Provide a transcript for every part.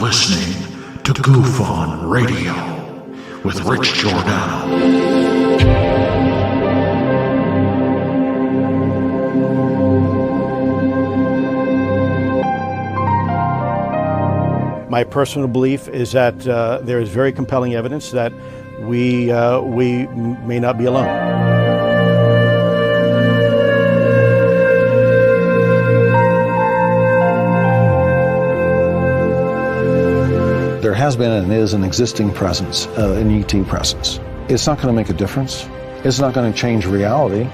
listening to GUFON Radio with Rich Giordano. My personal belief is that there is very compelling evidence that we may not be alone. There has been and is an existing presence, an ET presence. It's not going to make a difference. It's not going to change reality.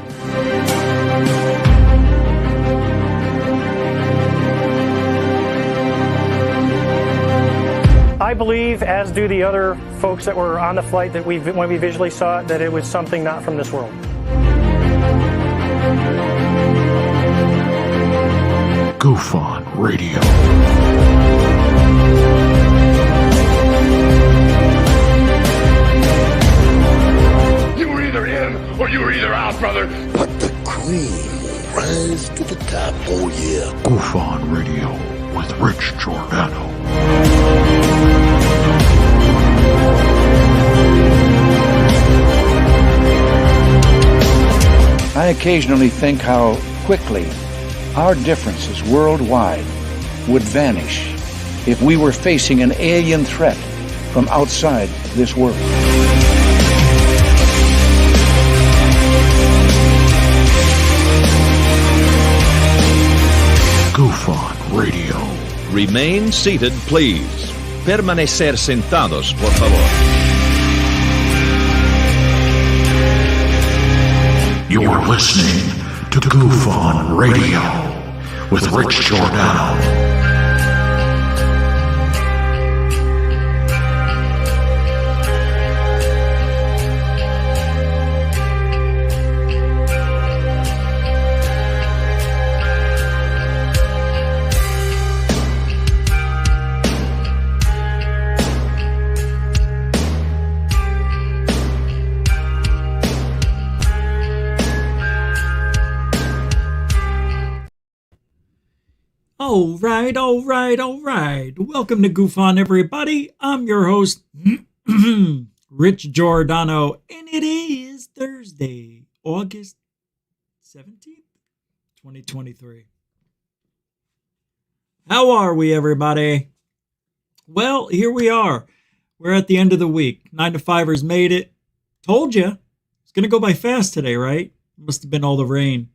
I believe, as do the other folks that were on the flight, that when we visually saw it, that it was something not from this world. GUFON Radio. You were either in or you were either out, brother. But the cream will rise to the top, oh yeah. GUFON Radio with Rich Giordano. I occasionally think how quickly our differences worldwide would vanish if we were facing an alien threat from outside this world. GUFON Radio. Remain seated, please. Permanecer sentados, por favor. You're listening to GUFON Radio with Rich Giordano. All right. Welcome to GUFON, everybody. I'm your host, Rich Giordano, and it is Thursday, August 17th, 2023. How are we, everybody? Well, here we are. We're at the end of the week. 9-to-5ers made it. Told you. It's going to go by fast today, right? Must have been all the rain.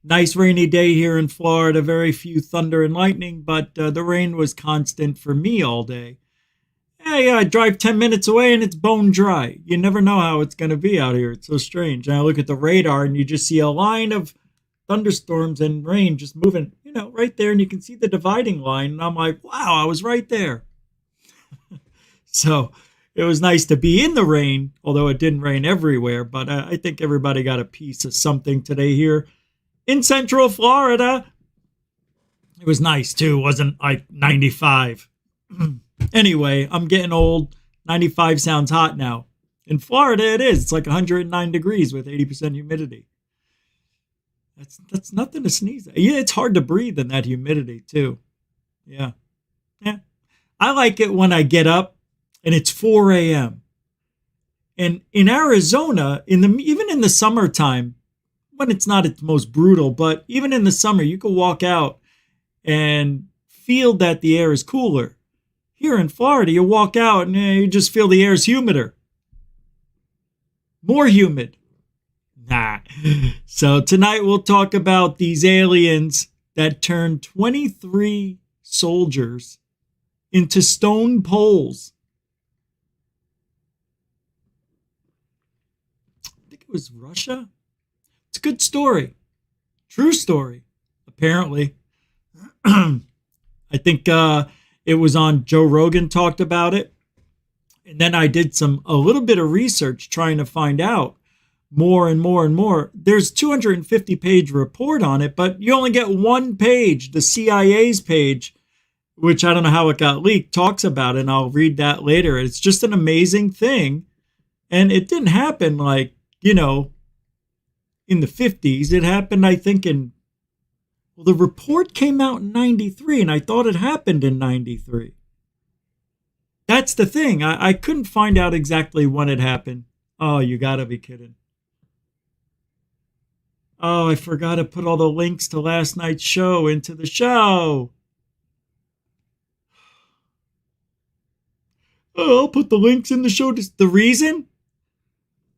Nice rainy day here in Florida, very few thunder and lightning, but the rain was constant for me all day. Yeah, I drive 10 minutes away and it's bone dry. You never know how it's going to be out here. It's so strange. And I look at the radar and you just see a line of thunderstorms and rain just moving, right there. And you can see the dividing line. And I'm like, wow, I was right there. So it was nice to be in the rain, although it didn't rain everywhere. But I think everybody got a piece of something today here in Central Florida. It was nice too, wasn't like 95. Anyway, I'm getting old. 95 sounds hot now. In Florida it is. It's like 109 degrees with 80% humidity. That's nothing to sneeze at. Yeah, it's hard to breathe in that humidity too. Yeah. I like it when I get up and it's 4 a.m. And in Arizona, even in the summertime, when it's not its most brutal, but even in the summer, you can walk out and feel that the air is cooler. Here in Florida, you walk out and you just feel the air is humider. More humid. Nah. So tonight we'll talk about these aliens that turned 23 soldiers into stone poles. I think it was Russia. It's a good story. True story, apparently. I think it was on Joe Rogan talked about it. And then I did a little bit of research trying to find out more and more and more. There's 250-page report on it, but you only get one page. The CIA's page, which I don't know how it got leaked, talks about it, and I'll read that later. It's just an amazing thing. And it didn't happen in the 50s. It happened, I think, the report came out in 93, and I thought it happened in 93. That's the thing. I couldn't find out exactly when it happened. Oh, you gotta be kidding. Oh, I forgot to put all the links to last night's show into the show. Oh, I'll put the links in the show. The reason?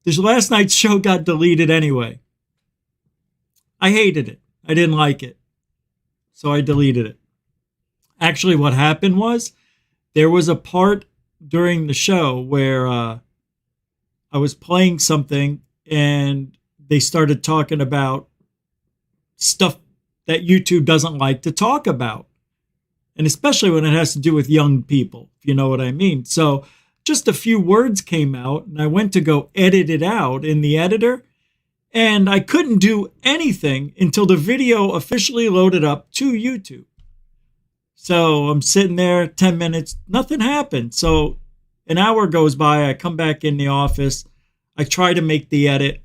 This last night's show got deleted anyway. I hated it. I didn't like it. So I deleted it. Actually, what happened was there was a part during the show where I was playing something and they started talking about stuff that YouTube doesn't like to talk about. And especially when it has to do with young people, if you know what I mean. So just a few words came out and I went to go edit it out in the editor. And I couldn't do anything until the video officially loaded up to YouTube. So I'm sitting there 10 minutes, nothing happened. So an hour goes by, I come back in the office, I try to make the edit,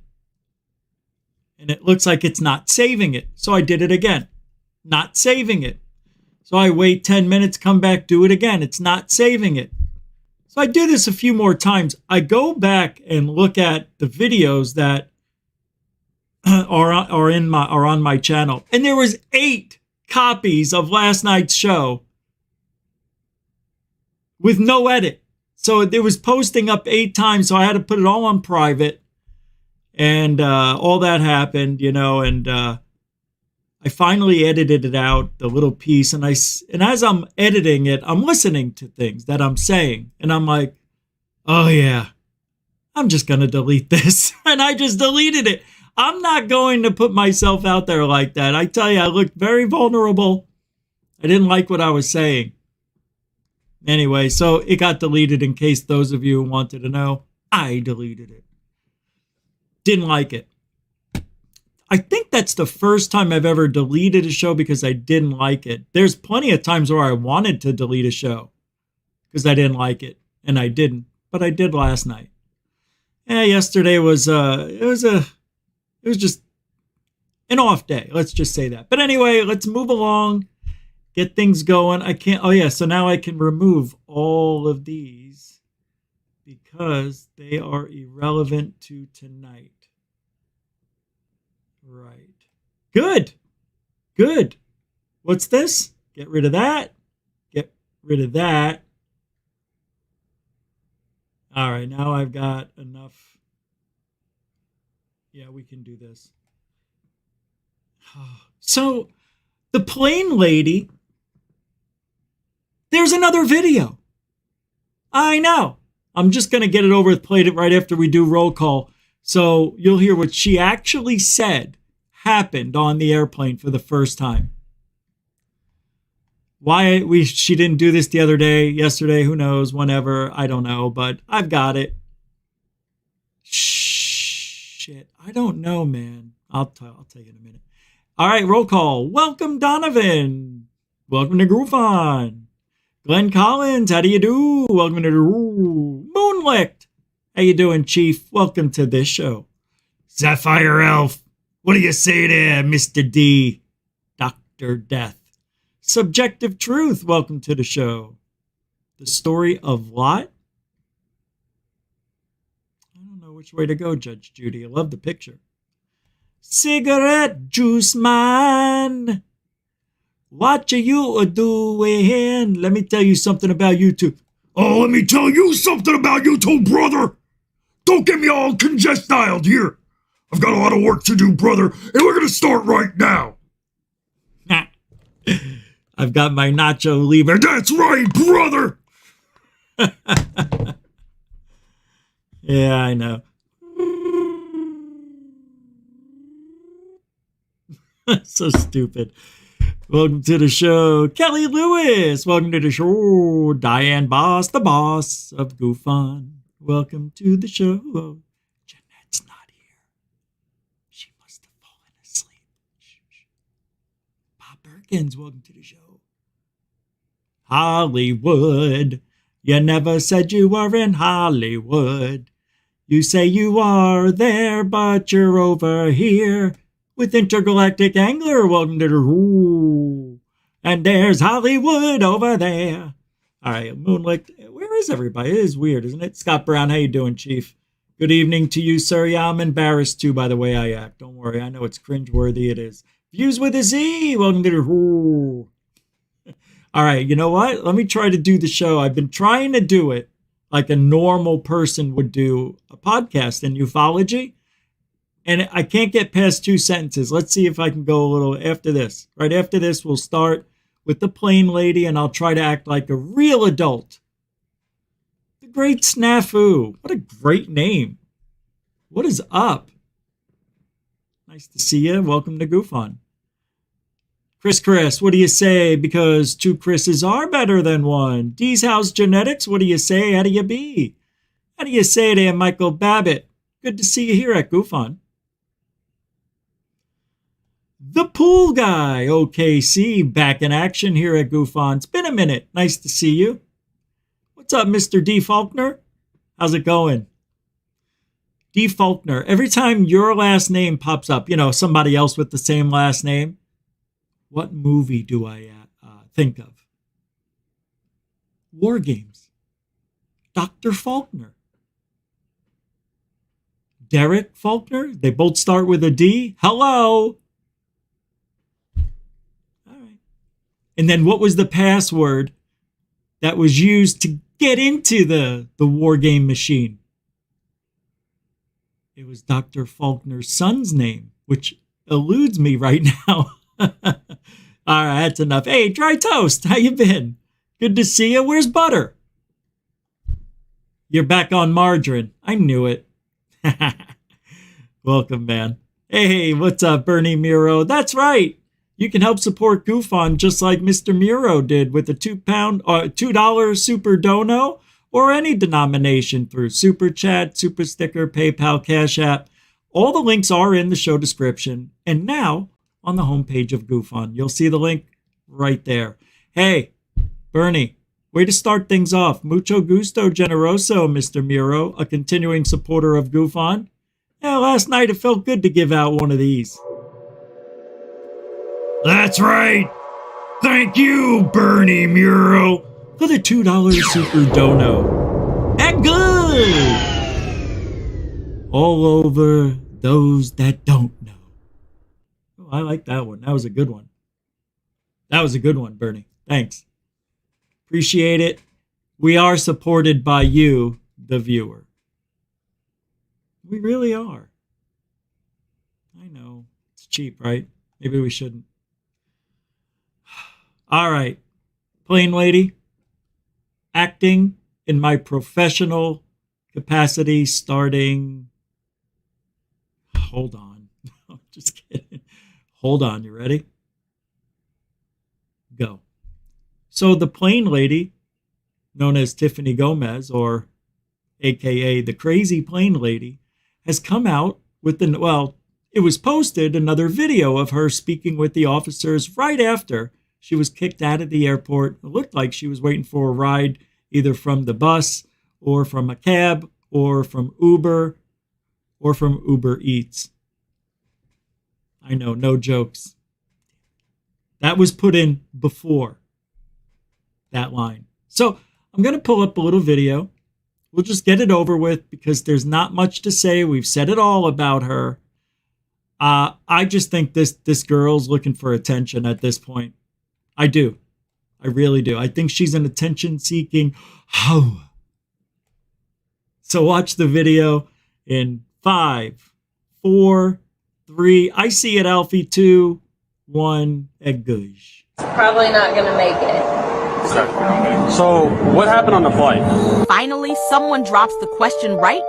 and it looks like it's not saving it. So I did it again, not saving it. So I wait 10 minutes, come back, do it again. It's not saving it. So I do this a few more times. I go back and look at the videos that are on my channel. And there was 8 copies of last night's show with no edit. So it was posting up 8 times. So I had to put it all on private. And all that happened, and I finally edited it out, the little piece, and as I'm editing it, I'm listening to things that I'm saying, and I'm like, oh yeah, I'm just going to delete this, and I just deleted it. I'm not going to put myself out there like that. I tell you, I looked very vulnerable. I didn't like what I was saying. Anyway, so it got deleted in case those of you who wanted to know. I deleted it. Didn't like it. I think that's the first time I've ever deleted a show because I didn't like it. There's plenty of times where I wanted to delete a show because I didn't like it, and I didn't. But I did last night. Yesterday was it was just an off day. Let's just say that. But anyway, let's move along, get things going. So now I can remove all of these because they are irrelevant to tonight. Right. Good. What's this? Get rid of that. Get rid of that. All right, now I've got enough. Yeah, we can do this. So, the plane lady, there's another video. I know. I'm just going to get it over with, played it right after we do roll call. So you'll hear what she actually said happened on the airplane for the first time. Why she didn't do this the other day, yesterday, who knows, whenever, I don't know, but I've got it. Shit, I don't know, man. I'll tell you in a minute. All right, roll call. Welcome, Donovan. Welcome to GUFON. Glenn Collins, how do you do? Welcome to Moonlicht. How you doing, Chief? Welcome to this show. Sapphire Elf, what do you say there, Mr. D? Dr. Death. Subjective Truth, welcome to the show. The Story of Lot. I don't know which way to go, Judge Judy. I love the picture. Cigarette Juice Man. What are you doing? Let me tell you something about YouTube. Oh, let me tell you something about YouTube, brother. Don't get me all congested here. I've got a lot of work to do, brother, and we're going to start right now. I've got my nacho libre. That's right, brother. Yeah, I know. So stupid. Welcome to the show, Kelly Lewis. Welcome to the show, Diane Boss, the boss of GUFON. Welcome to the show. Jeanette's not here. She must have fallen asleep. Shh. Bob Perkins, welcome to the show. Hollywood. You never said you were in Hollywood. You say you are there, but you're over here. With Intergalactic Angler, welcome to the room. And there's Hollywood over there. All right, Moonlight. Where is everybody? It is weird, isn't it? Scott Brown, how you doing, Chief? Good evening to you, sir. Yeah, I'm embarrassed too by the way I act. Don't worry, I know it's cringeworthy. It is. Views with a Z. Welcome to the... All right, you know what? Let me try to do the show. I've been trying to do it like a normal person would do a podcast in ufology, and I can't get past 2 sentences. Let's see if I can go a little after this. Right after this, we'll start with the plane lady, and I'll try to act like a real adult. The Great Snafu. What a great name. What is up? Nice to see you. Welcome to GUFON. Chris, what do you say? Because 2 Chris's are better than 1. D's House Genetics, what do you say? How do you be? How do you say there, Michael Babbitt? Good to see you here at GUFON. The Pool Guy, OKC, back in action here at GUFON. It's been a minute. Nice to see you. What's up, Mr. D. Faulkner? How's it going? D. Faulkner, every time your last name pops up, somebody else with the same last name, what movie do I think of? War Games. Dr. Faulkner. Derek Faulkner. They both start with a D. Hello. All right. And then what was the password that was used to get into the War Game machine? It was Dr. Faulkner's son's name, which eludes me right now. All right, that's enough. Hey, Dry Toast, how you been? Good to see you. Where's Butter? You're back on margarine. I knew it. Welcome, man. Hey, what's up, Bernie Muro? That's right. You can help support GUFON just like Mr. Muro did with a $2 super dono or any denomination through Super Chat, Super Sticker, PayPal, Cash App. All the links are in the show description. And now, on the homepage of GUFON. You'll see the link right there. Hey, Bernie, way to start things off. Mucho gusto generoso, Mr. Muro, a continuing supporter of GUFON. Yeah, last night it felt good to give out one of these. That's right. Thank you, Bernie Muro, for the $2 super dono. And good! All over those that don't know. I like that one. That was a good one. That was a good one, Bernie. Thanks. Appreciate it. We are supported by you, the viewer. We really are. I know. It's cheap, right? Maybe we shouldn't. All right. Plain lady. Acting in my professional capacity starting... Hold on. Just kidding. Hold on, you ready? Go. So the plane lady, known as Tiffany Gomez, or AKA the crazy plane lady, has come out with it was posted another video of her speaking with the officers right after she was kicked out of the airport. It looked like she was waiting for a ride either from the bus or from a cab or from Uber or from Uber Eats. I know, no jokes. That was put in before that line. So I'm going to pull up a little video. We'll just get it over with because there's not much to say. We've said it all about her. I just think this girl's looking for attention at this point. I do. I really do. I think she's an attention-seeking hoe. So watch the video in 5, 4, 3. I see it, Alfie. 2, 1. Eggush. Probably not going to make it. So, what happened on the flight? Finally, someone drops the question right.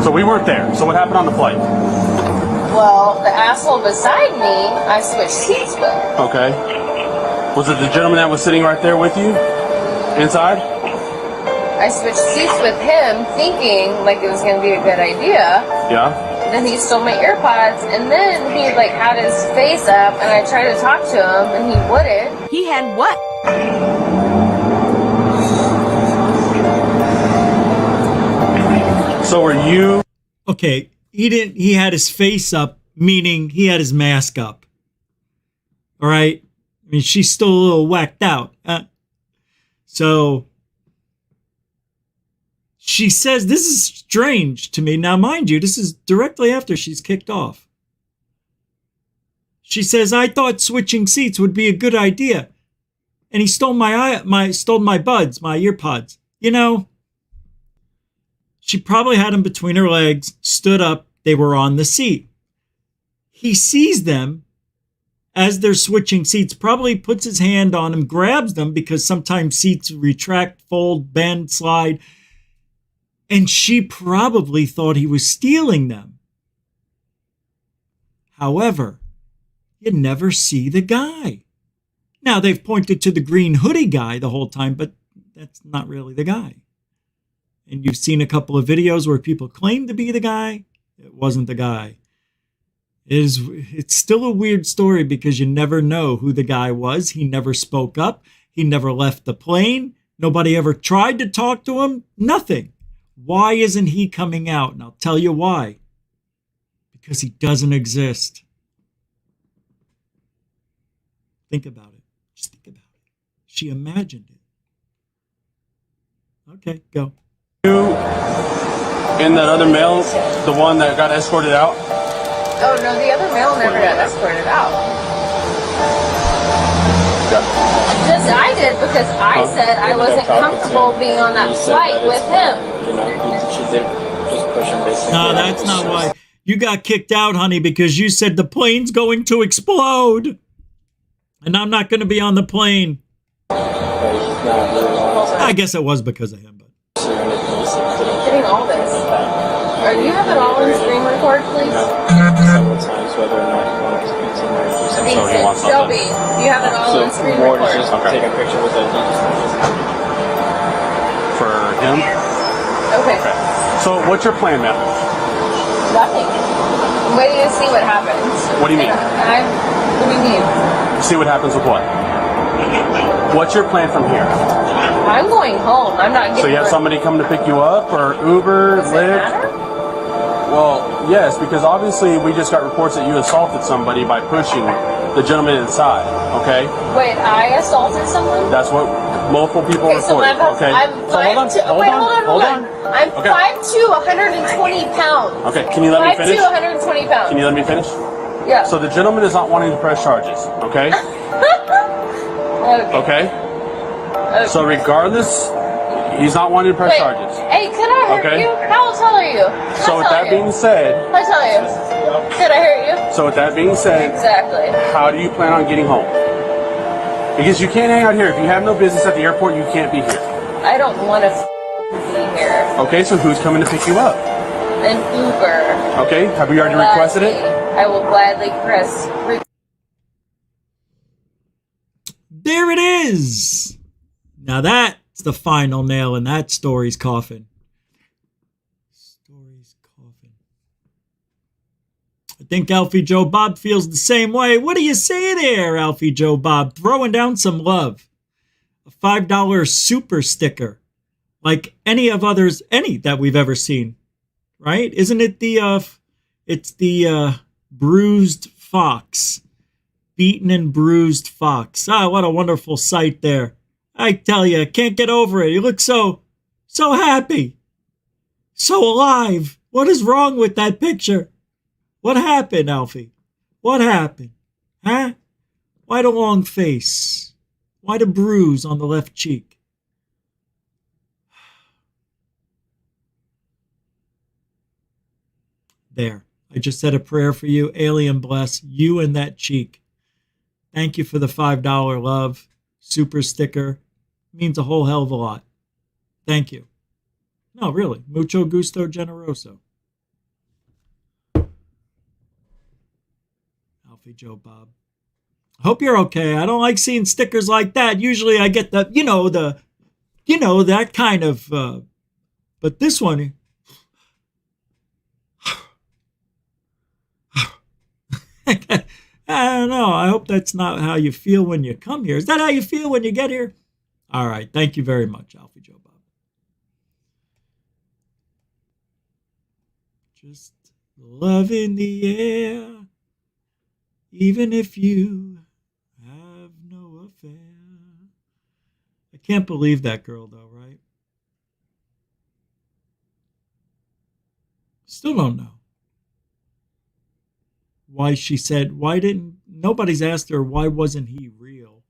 So we weren't there. So what happened on the flight? Well, the asshole beside me, I switched seats with. Okay. Was it the gentleman that was sitting right there with you? Inside? I switched seats with him, thinking like it was going to be a good idea. Yeah. Then he stole my AirPods, and then he had his face up, and I tried to talk to him, and he wouldn't. He had what? So were you? Okay, he had his face up, meaning he had his mask up. All right? I mean, she's still a little whacked out. So She says, this is strange to me. Now, mind you, this is directly after she's kicked off. She says, I thought switching seats would be a good idea. And he stole my buds, my ear pods. You know, she probably had them between her legs, stood up, they were on the seat. He sees them as they're switching seats, probably puts his hand on them, grabs them because sometimes seats retract, fold, bend, slide. And she probably thought he was stealing them. However, you never see the guy. Now, they've pointed to the green hoodie guy the whole time, but that's not really the guy. And you've seen a couple of videos where people claim to be the guy. It wasn't the guy. It's still a weird story because you never know who the guy was. He never spoke up. He never left the plane. Nobody ever tried to talk to him. Nothing. Why isn't he coming out? And I'll tell you why. Because he doesn't exist. Think about it. Just think about it. She imagined it. Okay, go. You and that other male, the one that got escorted out? Oh, no, the other male never got escorted out. Just I did because I said I wasn't comfortable being on that flight with him. No, that's not why. You got kicked out, honey, because you said the plane's going to explode. And I'm not going to be on the plane. I guess it was because of him, but. Getting all this. Do you have it all on screen record, please? Shelby, do you have it all on screen record? Just take a picture with it. For him? Okay. So what's your plan, man? Nothing. I'm waiting to see what happens. What do you mean? What do you mean? See what happens with what? What's your plan from here? I'm going home. I'm not getting. So you have somebody come to pick you up, or Uber, Lyft? Well, yes, because obviously we just got reports that you assaulted somebody by pushing the gentleman inside. Okay. Wait, I assaulted someone? That's what multiple people reported. Okay. I'm 5'2". Hold on. I'm 5'2", 120 pounds. Okay. Can you let me finish? 5'2", 120 pounds. Can you let me finish? Yeah. So the gentleman is not wanting to press charges. Okay. Okay. So regardless, he's not wanting to press charges. Hey, could I hurt you? How tall are you? So with that being said, I tell you. Could I hurt you? So with that being said, exactly. How do you plan on getting home? Because you can't hang out here. If you have no business at the airport, you can't be here. I don't want to be here. Okay, so who's coming to pick you up? An Uber. Okay, have you already requested it? I will gladly press. There it is. Now that's the final nail in that story's coffin. I think Alfie Joe Bob feels the same way. What do you say there, Alfie Joe Bob? Throwing down some love. A $5 super sticker. Like any that we've ever seen. Right? Isn't it it's the bruised fox. Beaten and bruised fox. Ah, what a wonderful sight there. I tell you, can't get over it. He looks so happy. So alive. What is wrong with that picture? What happened, Alfie? What happened? Huh? Why the long face? Why the bruise on the left cheek? There. I just said a prayer for you. Alien bless you and that cheek. Thank you for the $5 love. Super sticker. Means a whole hell of a lot. Thank you. No, really. Mucho gusto generoso. Alfie Joe Bob. Hope you're okay. I don't like seeing stickers like that. Usually I get that kind of, but this one, I don't know. I hope that's not how you feel when you come here. Is that how you feel when you get here? All right. Thank you very much, Alfie Joe Bob. Just love in the air, even if you have no affair. I can't believe that girl, though, right? Still don't know why she said, nobody's asked her, why wasn't he real?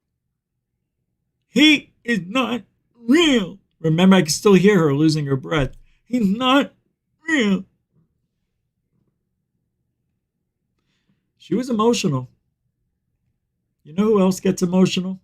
He is not real. Remember, I can still hear her losing her breath. He's not real. She was emotional. You know who else gets emotional?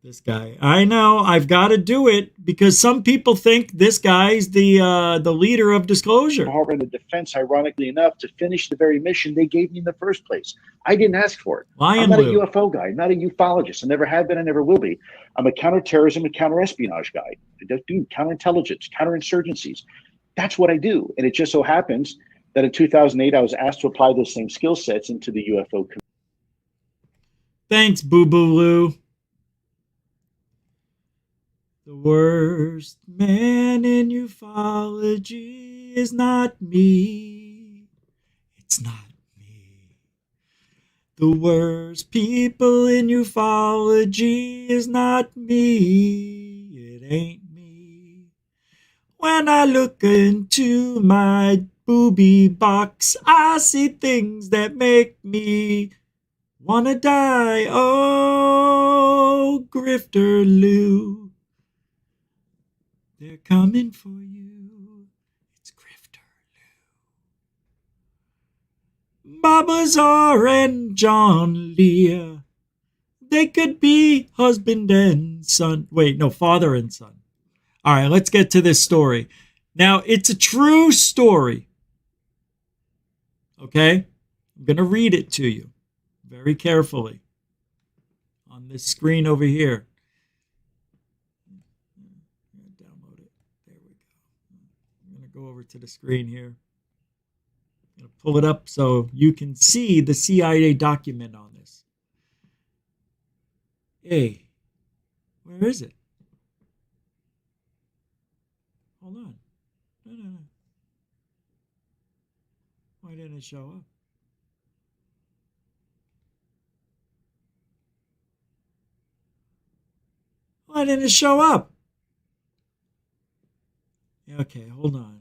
This guy. I know, I've got to do it because some people think this guy's the leader of disclosure. Department of Defense, ironically enough, to finish the very mission they gave me in the first place. I didn't ask for it. I'm not a UFO guy. I'm not a ufologist. I never have been. I never will be. I'm a counterterrorism and counterespionage guy. I do counterintelligence, counterinsurgencies. That's what I do. And it just so happens that in 2008, I was asked to apply those same skill sets into the UFO community. Thanks, Boo-Boo-Loo. The worst man in ufology is not me. It's not me. The worst people in ufology is not me. It ain't me. When I look into my booby box, I see things that make me wanna die. Oh, Grifter Lou. They're coming for you. It's Grifter Lou. Baba Zar and John Lear. They could be husband and son. Wait, no, father and son. All right, let's get to this story. Now, it's a true story. Okay? I'm going to read it to you very carefully on this screen over here. Go over to the screen here. I'm going to pull it up so you can see the CIA document on this. Hey, where is it? Hold on. No. Why didn't it show up? Why didn't it show up? Okay, hold on.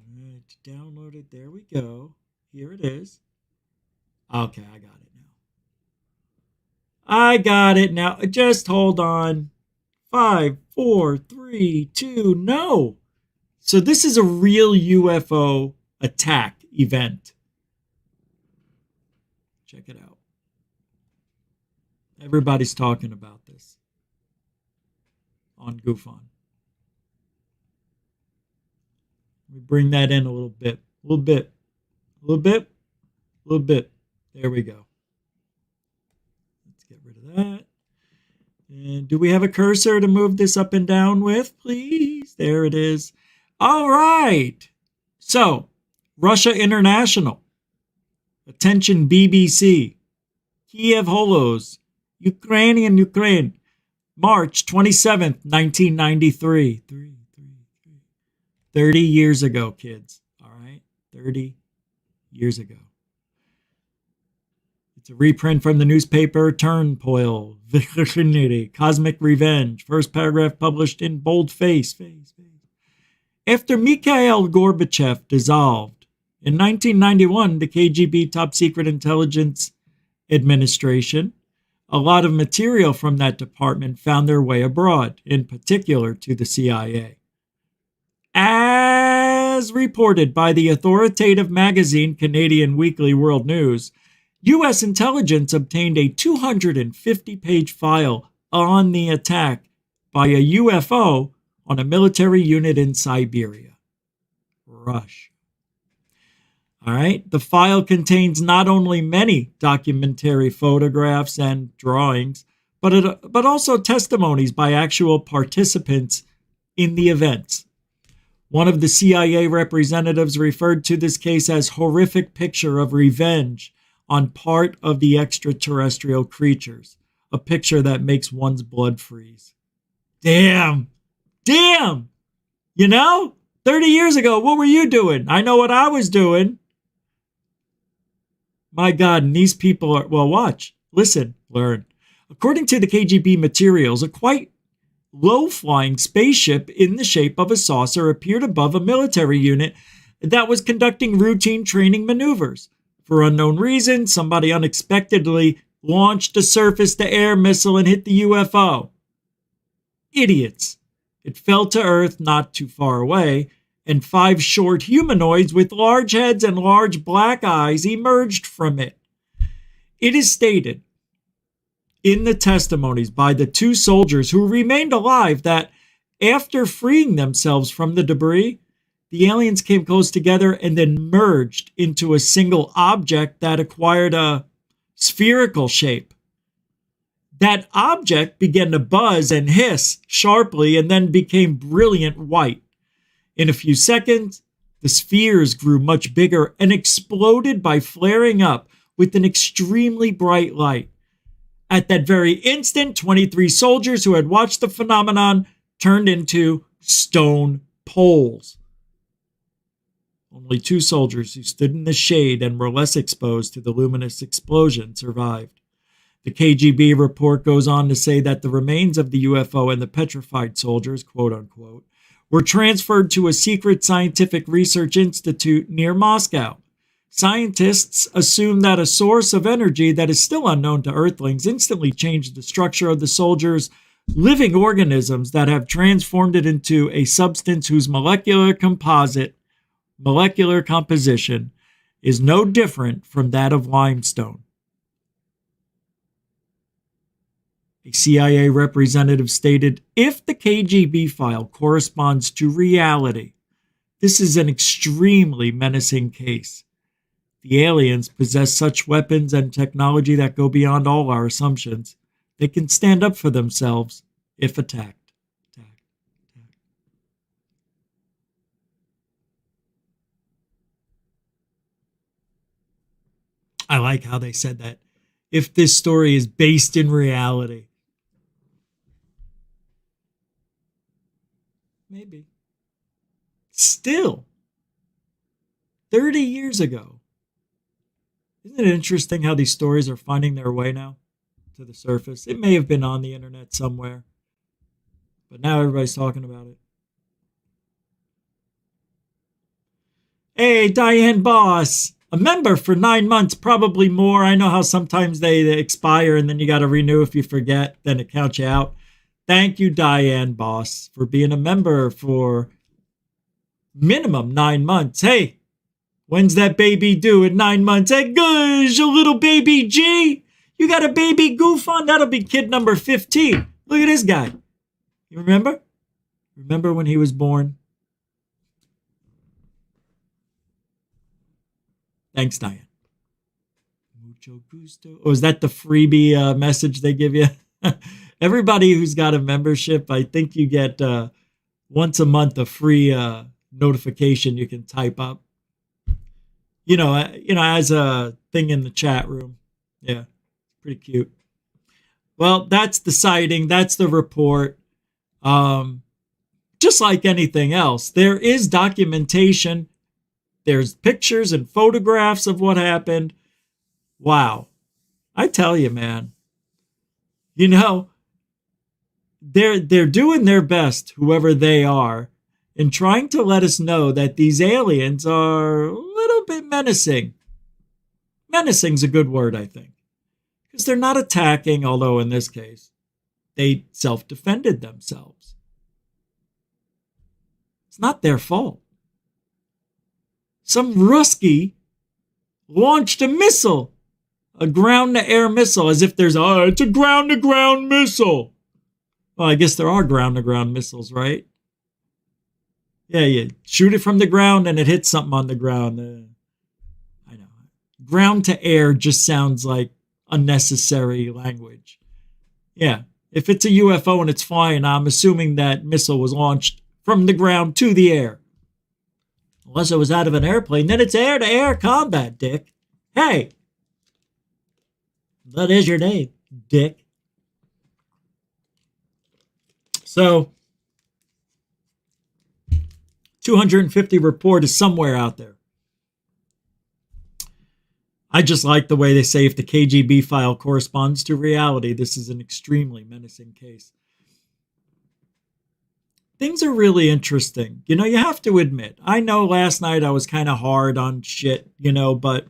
Download it. There we go. Here it is. Okay, I got it now. Just hold on. 5, 4, 3, 2, no. So this is a real UFO attack event. Check it out. Everybody's talking about this on GUFON. We bring that in a little bit. There we go. Let's get rid of that. And do we have a cursor to move this up and down with, please? There it is. All right. So, Russia International. Attention BBC. Kiev Holos. Ukraine. March 27th, 1993. 30 years ago, kids. All right? 30 years ago. It's a reprint from the newspaper Turnpoil. Cosmic Revenge. First paragraph published in boldface. After Mikhail Gorbachev dissolved, in 1991, the KGB Top Secret Intelligence Administration, a lot of material from that department found their way abroad, in particular to the CIA. As reported by the authoritative magazine Canadian Weekly World News, U.S. intelligence obtained a 250-page file on the attack by a UFO on a military unit in Siberia, Russia. All right, the file contains not only many documentary photographs and drawings, but also testimonies by actual participants in the events. One of the CIA representatives referred to this case as horrific picture of revenge on part of the extraterrestrial creatures, a picture that makes one's blood freeze. Damn! You know, 30 years ago, what were you doing? I know what I was doing. My God, and these people are, well, watch, listen, learn. According to the KGB materials, a quite low-flying spaceship in the shape of a saucer appeared above a military unit that was conducting routine training maneuvers. For unknown reasons, somebody unexpectedly launched a surface-to-air missile and hit the UFO. Idiots. It fell to Earth not too far away, and 5 short humanoids with large heads and large black eyes emerged from it. It is stated in the testimonies by the 2 soldiers who remained alive that after freeing themselves from the debris, the aliens came close together and then merged into a single object that acquired a spherical shape. That object began to buzz and hiss sharply and then became brilliant white. In a few seconds, the spheres grew much bigger and exploded by flaring up with an extremely bright light. At that very instant, 23 soldiers who had watched the phenomenon turned into stone poles. Only 2 soldiers who stood in the shade and were less exposed to the luminous explosion survived. The KGB report goes on to say that the remains of the UFO and the petrified soldiers, quote unquote, were transferred to a secret scientific research institute near Moscow. Scientists assume that a source of energy that is still unknown to Earthlings instantly changed the structure of the soldiers' living organisms that have transformed it into a substance whose molecular composition is no different from that of limestone. A CIA representative stated, if the KGB file corresponds to reality, this is an extremely menacing case. The aliens possess such weapons and technology that go beyond all our assumptions. They can stand up for themselves if attacked. I like how they said that. If this story is based in reality. Maybe. Still, 30 years ago. Isn't it interesting how these stories are finding their way now to the surface? It may have been on the internet somewhere, but now everybody's talking about it. Hey, Diane Boss, a member for 9 months, probably more. I know how sometimes they expire and then you got to renew if you forget, then it counts you out. Thank you, Diane Boss, for being a member for minimum 9 months. Hey, when's that baby due in 9 months? Hey, gosh, a little baby G. You got a baby GUFON? That'll be kid number 15. Look at this guy. You remember? Remember when he was born? Thanks, Diane. Mucho gusto. Oh, is that the freebie message they give you? Everybody who's got a membership, I think you get once a month a free notification you can type up. You know, as a thing in the chat room. Yeah, pretty cute. Well, that's the sighting. That's the report. Just like anything else, there is documentation. There's pictures and photographs of what happened. Wow. I tell you, man. You know, they're doing their best, whoever they are, in trying to let us know that these aliens are a little bit menacing. Menacing's a good word, I think. Because they're not attacking, although in this case, they self-defended themselves. It's not their fault. Some Rusky launched a missile, a ground-to-air missile, as if there's, it's a ground-to-ground missile. Well, I guess there are ground-to-ground missiles, right? Yeah, you shoot it from the ground and it hits something on the ground. I know. Ground-to-air just sounds like unnecessary language. Yeah, if it's a UFO and it's flying, I'm assuming that missile was launched from the ground to the air. Unless it was out of an airplane, then it's air-to-air combat, Dick. Hey! That is your name, Dick. So, 250 report is somewhere out there. I just like the way they say if the KGB file corresponds to reality, this is an extremely menacing case. things are really interesting. You know, you have to admit, I know last night I was kind of hard on shit, you know, but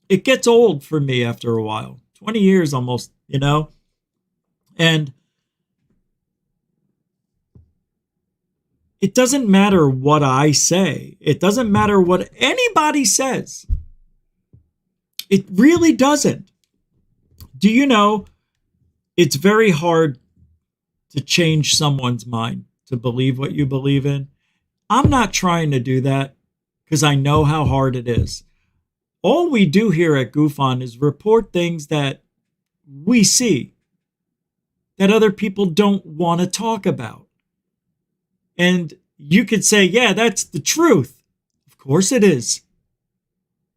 it gets old for me after a while. 20 years almost, you know? And it doesn't matter what I say. It doesn't matter what anybody says. It really doesn't. Do you know, it's very hard to change someone's mind to believe what you believe in. I'm not trying to do that because I know how hard it is. All we do here at GUFON is report things that we see that other people don't want to talk about. And you could say, yeah, that's the truth. Of course it is.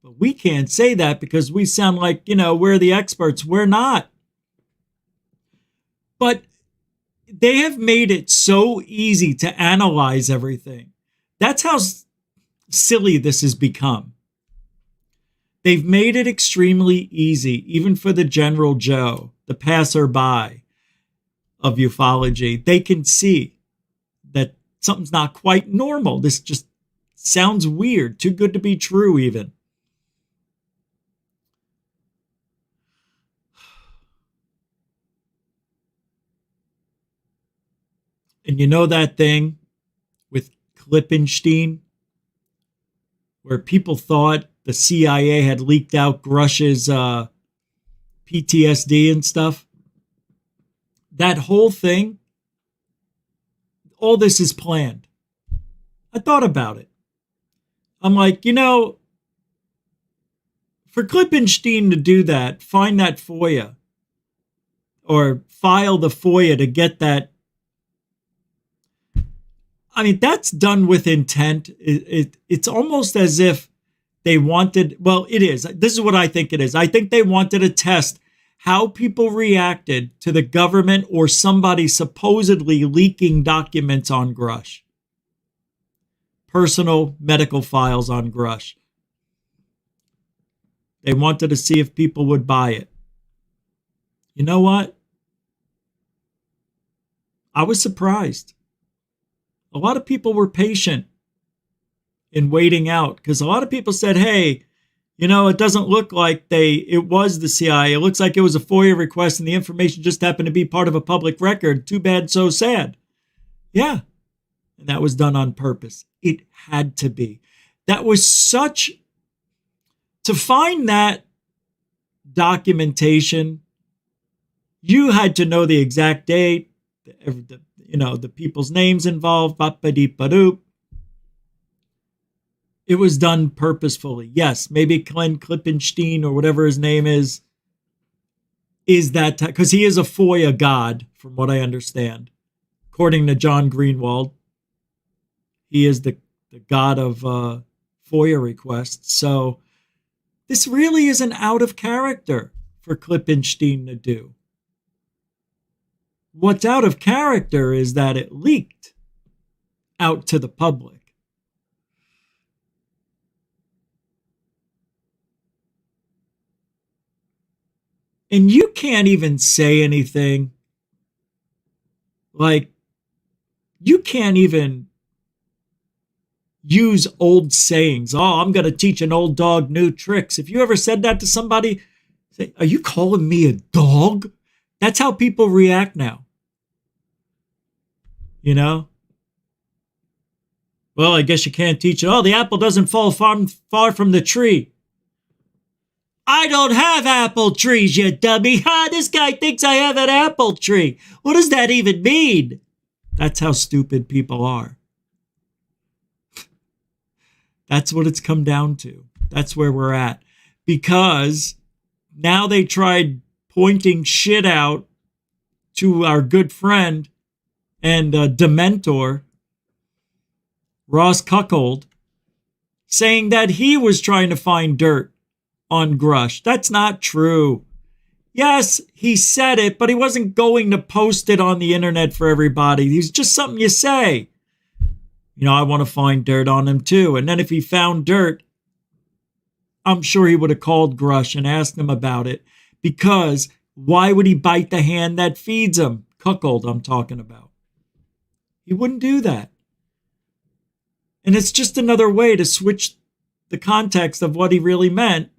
But we can't say that because we sound like, you know, we're the experts. We're not. But they have made it so easy to analyze everything. That's how silly this has become. They've made it extremely easy, even for the general Joe, the passerby of ufology. They can see that something's not quite normal. This just sounds weird, too good to be true even. And you know that thing with Klippenstein, where people thought the CIA had leaked out Grush's PTSD and stuff? That whole thing, all this is planned. I thought about it. I'm like, you know, for Klippenstein to do that, find that FOIA or file the FOIA to get that. I mean, that's done with intent. It's almost as if they wanted, well, it is. This is what I think it is. I think they wanted to test how people reacted to the government or somebody supposedly leaking documents on Grush. Personal medical files on Grush. They wanted to see if people would buy it. You know what? I was surprised. A lot of people were patient in waiting out because a lot of people said, hey, you know, it doesn't look like it was the CIA. It looks like it was a FOIA request and the information just happened to be part of a public record. Too bad, so sad. Yeah. And that was done on purpose. It had to be. That was to find that documentation, you had to know the exact date, the people's names involved, ba-ba-dee-ba-doop. It was done purposefully. Yes, maybe Glenn Klippenstein or whatever his name is that, because he is a FOIA god, from what I understand. According to John Greenwald, he is the god of FOIA requests. So this really isn't out of character for Klippenstein to do. What's out of character is that it leaked out to the public. And you can't even say anything. Like, you can't even use old sayings. Oh, I'm going to teach an old dog new tricks. If you ever said that to somebody, say, are you calling me a dog? That's how people react now. You know? Well, I guess you can't teach it. Oh, the apple doesn't fall far from the tree. I don't have apple trees, you dummy. Ha, this guy thinks I have an apple tree. What does that even mean? That's how stupid people are. That's what it's come down to. That's where we're at. Because now they tried pointing shit out to our good friend and Dementor, Ross Cuckold, saying that he was trying to find dirt on Grush. That's not true. Yes, he said it, but he wasn't going to post it on the internet for everybody. It's just something you say. You know, I want to find dirt on him too. And then if he found dirt, I'm sure he would have called Grush and asked him about it. Because why would he bite the hand that feeds him? Cuckold, I'm talking about. He wouldn't do that. And it's just another way to switch the context of what he really meant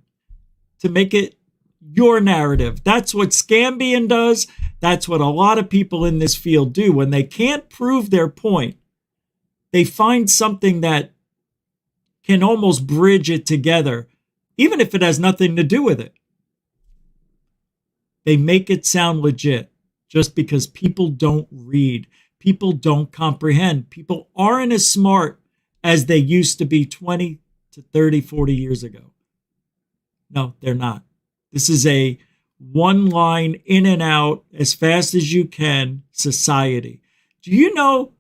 to make it your narrative. That's what Scambian does. That's what a lot of people in this field do. When they can't prove their point, they find something that can almost bridge it together, even if it has nothing to do with it. They make it sound legit just because people don't read. People don't comprehend. People aren't as smart as they used to be 20 to 30, 40 years ago. No, they're not. This is a one line in and out as fast as you can society. Do you know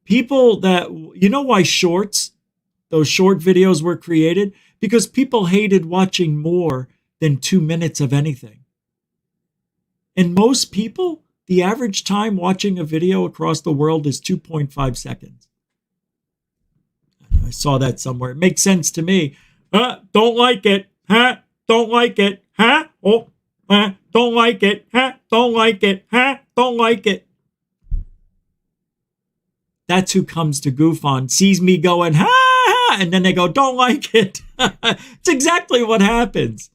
people that, you know why shorts, those short videos were created? Because people hated watching more than 2 minutes of anything. And most people, the average time watching a video across the world is 2.5 seconds. I saw that somewhere. It makes sense to me. Don't like it. Don't like it. Oh, don't like it. Don't like it. Don't like it. That's who comes to GUFON, sees me going, and then they go, don't like it. It's exactly what happens.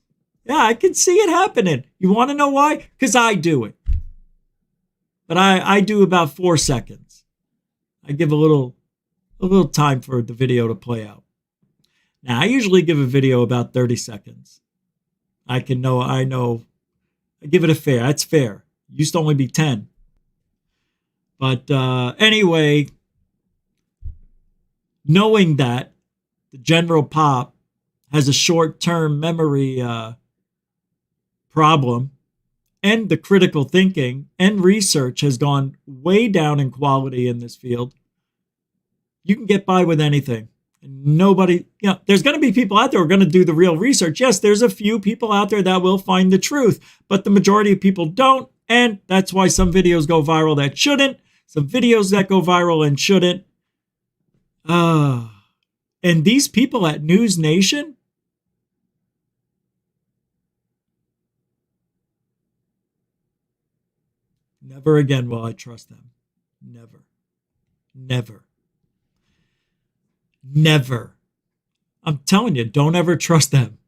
Yeah, I can see it happening. You want to know why? Because I do it. But I do about 4 seconds. I give a little time for the video to play out. Now, I usually give a video about 30 seconds. I know. I give it a fair. That's fair. Used to only be 10. But anyway, knowing that the general pop has a short-term memory problem, and the critical thinking and research has gone way down in quality in this field, you can get by with anything. Nobody, there's going to be people out there who are going to do the real research. Yes, there's a few people out there that will find the truth, but the majority of people don't. And that's why some videos go viral that shouldn't, some videos that go viral and shouldn't. And these people at News Nation, never again will I trust them. Never. Never. Never. I'm telling you, don't ever trust them.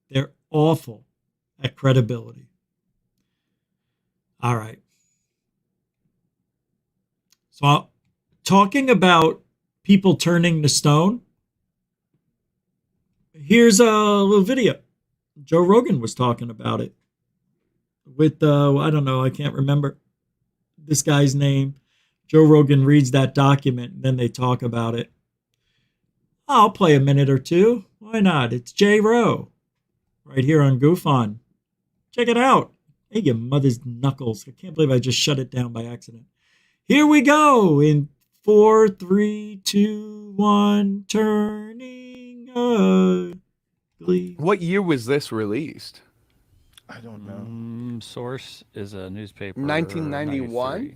They're awful at credibility. All right. So, talking about people turning to stone, here's a little video. Joe Rogan was talking about it with, I don't know, I can't remember this guy's name. Joe Rogan reads that document, and then they talk about it. I'll play a minute or two. Why not? It's J. Rowe right here on GUFON. Check it out. Hey, you mother's knuckles. I can't believe I just shut it down by accident. Here we go in 4, 3, 2, 1, turning ugly. What year was this released? I don't know. Source is a newspaper. 1991?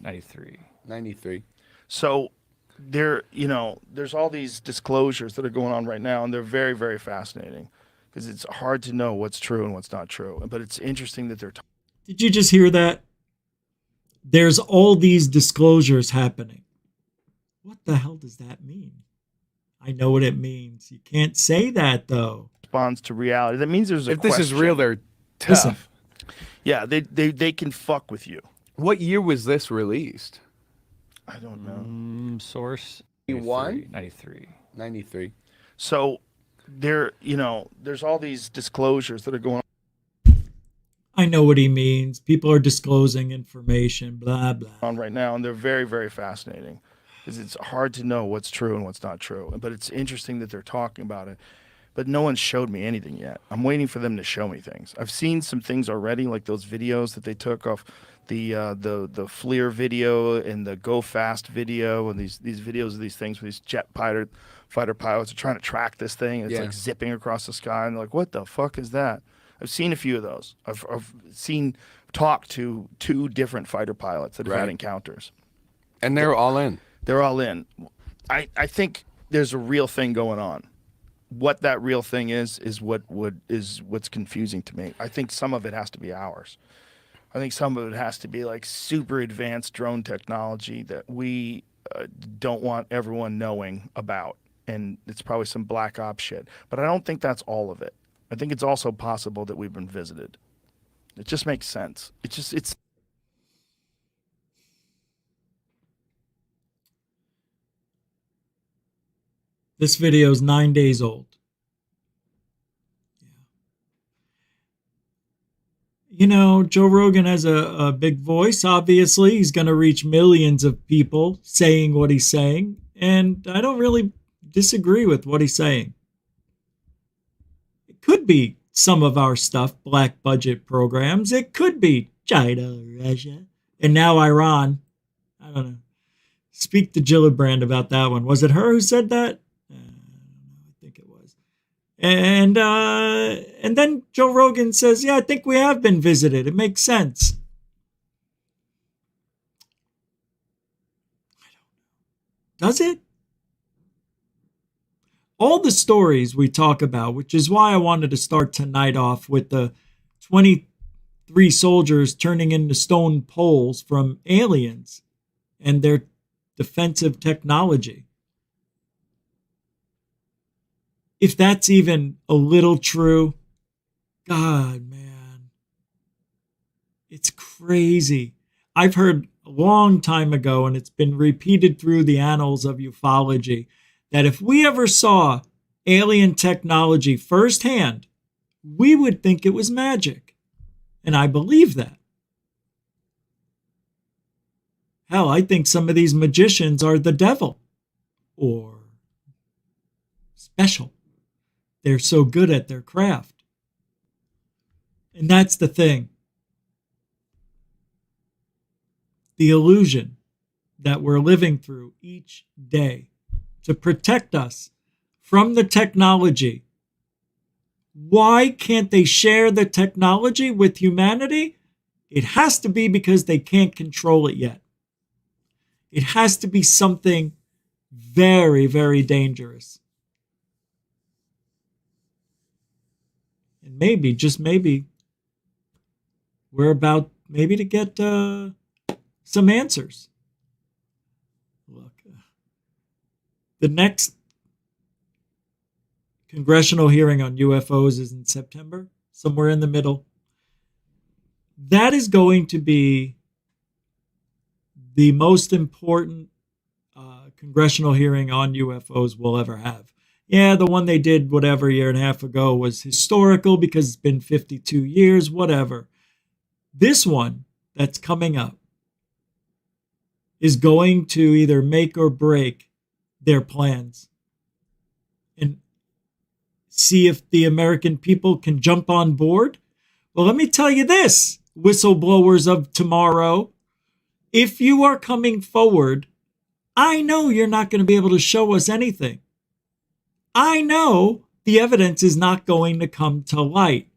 93. So there's all these disclosures that are going on right now, and they're very, very fascinating because it's hard to know what's true and what's not true. But it's interesting that they're Did you just hear that? There's all these disclosures happening. What the hell does that mean? I know what it means. You can't say that, though. Responds to reality. That means there's a If this is real, they're tough. Listen. Yeah, they can fuck with you. What year was this released? I don't know. Source 93. So there's all these disclosures that are going on. I know what he means. People are disclosing information, blah, blah. On right now, and they're very, very fascinating because it's hard to know what's true and what's not true. But it's interesting that they're talking about it. But no one's showed me anything yet. I'm waiting for them to show me things. I've seen some things already, like those videos that they took off the FLIR video and the Go Fast video, and these videos of these things where these fighter pilots are trying to track this thing, and it's like zipping across the sky, and they're like, what the fuck is that? I've seen a few of those. I've talked to 2 different fighter pilots that have had encounters. And they're all in. They're all in. I think there's a real thing going on. What that real thing is what's confusing to me. I think some of it has to be ours. I think some of it has to be like super advanced drone technology that we don't want everyone knowing about. And it's probably some black ops shit. But I don't think that's all of it. I think it's also possible that we've been visited. It just makes sense. It's. This video is 9 days old. You know, Joe Rogan has a big voice. Obviously, he's going to reach millions of people saying what he's saying. And I don't really disagree with what he's saying. It could be some of our stuff, black budget programs. It could be China, Russia, and now Iran. I don't know. Speak to Gillibrand about that one. Was it her who said that? I think it was. And then Joe Rogan says, yeah, I think we have been visited. It makes sense. Does it? All the stories we talk about, which is why I wanted to start tonight off with the 23 soldiers turning into stone poles from aliens and their defensive technology. If that's even a little true, God, man, it's crazy. I've heard a long time ago, and it's been repeated through the annals of ufology, that if we ever saw alien technology firsthand, we would think it was magic. And I believe that. Hell, I think some of these magicians are the devil or special. They're so good at their craft. And that's the thing. The illusion that we're living through each day to protect us from the technology. Why can't they share the technology with humanity? It has to be because they can't control it yet. It has to be something very, very dangerous. And maybe, just maybe, we're about maybe to get some answers. Look, the next congressional hearing on UFOs is in September, somewhere in the middle. That is going to be the most important congressional hearing on UFOs we'll ever have. Yeah, the one they did whatever year and a half ago was historical because it's been 52 years, whatever. This one that's coming up is going to either make or break their plans and see if the American people can jump on board. Well, let me tell you this, whistleblowers of tomorrow. If you are coming forward, I know you're not going to be able to show us anything. I know the evidence is not going to come to light.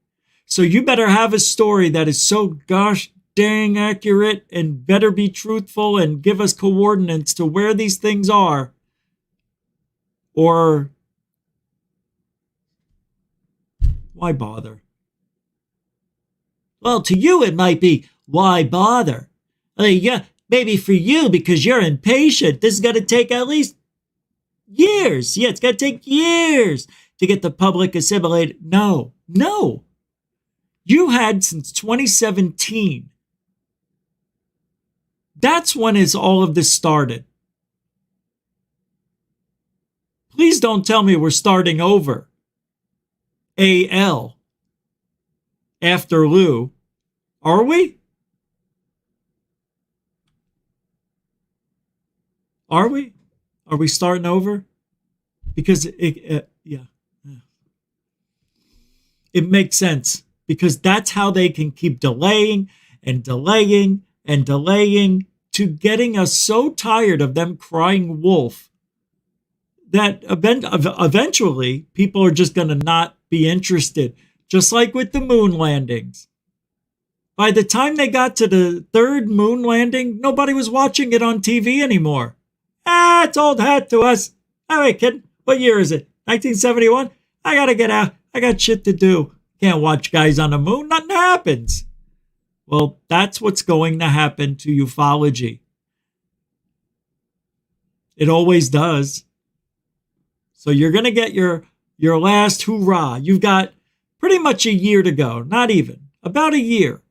So you better have a story that is so gosh dang accurate and better be truthful and give us coordinates to where these things are. Or why bother? Well, to you it might be, why bother? Yeah, maybe for you because you're impatient. This is going to take at least years. Yeah, it's going to take years to get the public assimilated. No. You had since 2017. That's when all of this started. Please don't tell me we're starting over. AL. After Lou. Are we? Are we? Are we starting over? Because it makes sense. Because that's how they can keep delaying and delaying and delaying to getting us so tired of them crying wolf that eventually people are just going to not be interested. Just like with the moon landings. By the time they got to the third moon landing, nobody was watching it on TV anymore. It's old hat to us. All right, kid. What year is it? 1971? I got to get out. I got shit to do. Can't watch guys on the moon. Nothing happens. Well, that's what's going to happen to ufology. It always does. So you're going to get your last hoorah. You've got pretty much a year to go. Not even. About a year.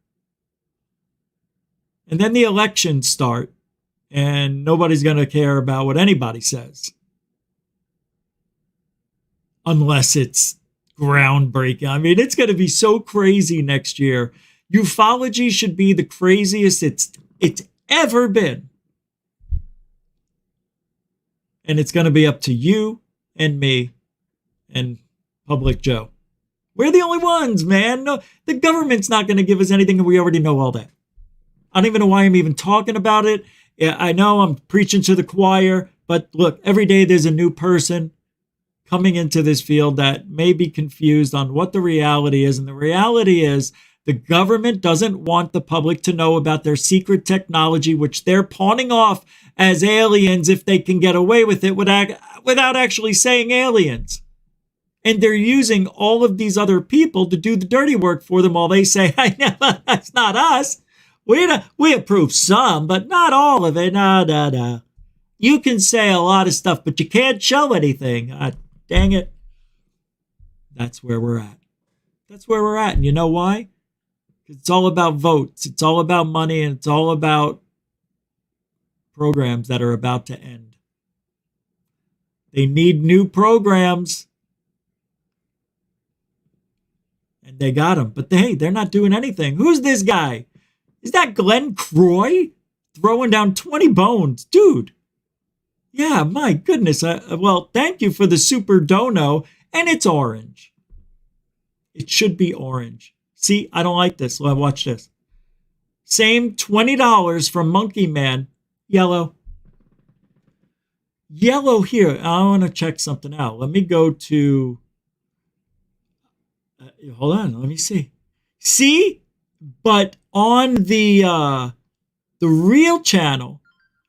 And then the elections start. And nobody's going to care about what anybody says. Unless it's groundbreaking. I mean, it's going to be so crazy next year. Ufology should be the craziest it's ever been. And it's going to be up to you and me and Public Joe. We're the only ones, man. No, the government's not going to give us anything, and we already know all that. I don't even know why I'm even talking about it. Yeah, I know I'm preaching to the choir, but look, every day there's a new person coming into this field that may be confused on what the reality is. And the reality is the government doesn't want the public to know about their secret technology, which they're pawning off as aliens if they can get away with it without actually saying aliens. And they're using all of these other people to do the dirty work for them while they say, hey, that's not us. We approve some, but not all of it. No. You can say a lot of stuff, but you can't show anything. Dang it. That's where we're at. That's where we're at. And you know why? It's all about votes. It's all about money. And it's all about programs that are about to end. They need new programs. And they got them. But hey, they're not doing anything. Who's this guy? Is that Glenn Croy? Throwing down 20 bones. Dude. Yeah, my goodness. Well, thank you for the super dono. And it's orange. It should be orange. See, I don't like this. Watch this. Same $20 from Monkey Man. Yellow. Yellow here. I want to check something out. Let me go to... hold on. Let me see. See? But on the real channel,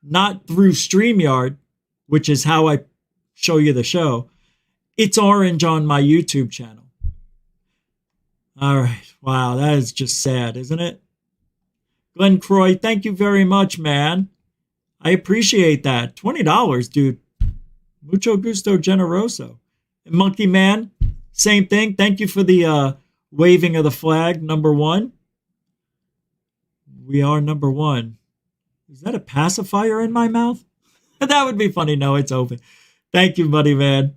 not through StreamYard, which is how I show you the show, it's orange on my YouTube channel. All right. Wow, that is just sad, isn't it? Glenn Croy, thank you very much, man. I appreciate that. $20, dude. Mucho gusto generoso. And Monkey Man, same thing. Thank you for the waving of the flag, number one. We are number one. Is that a pacifier in my mouth? That would be funny. No, it's open. Thank you, buddy, man.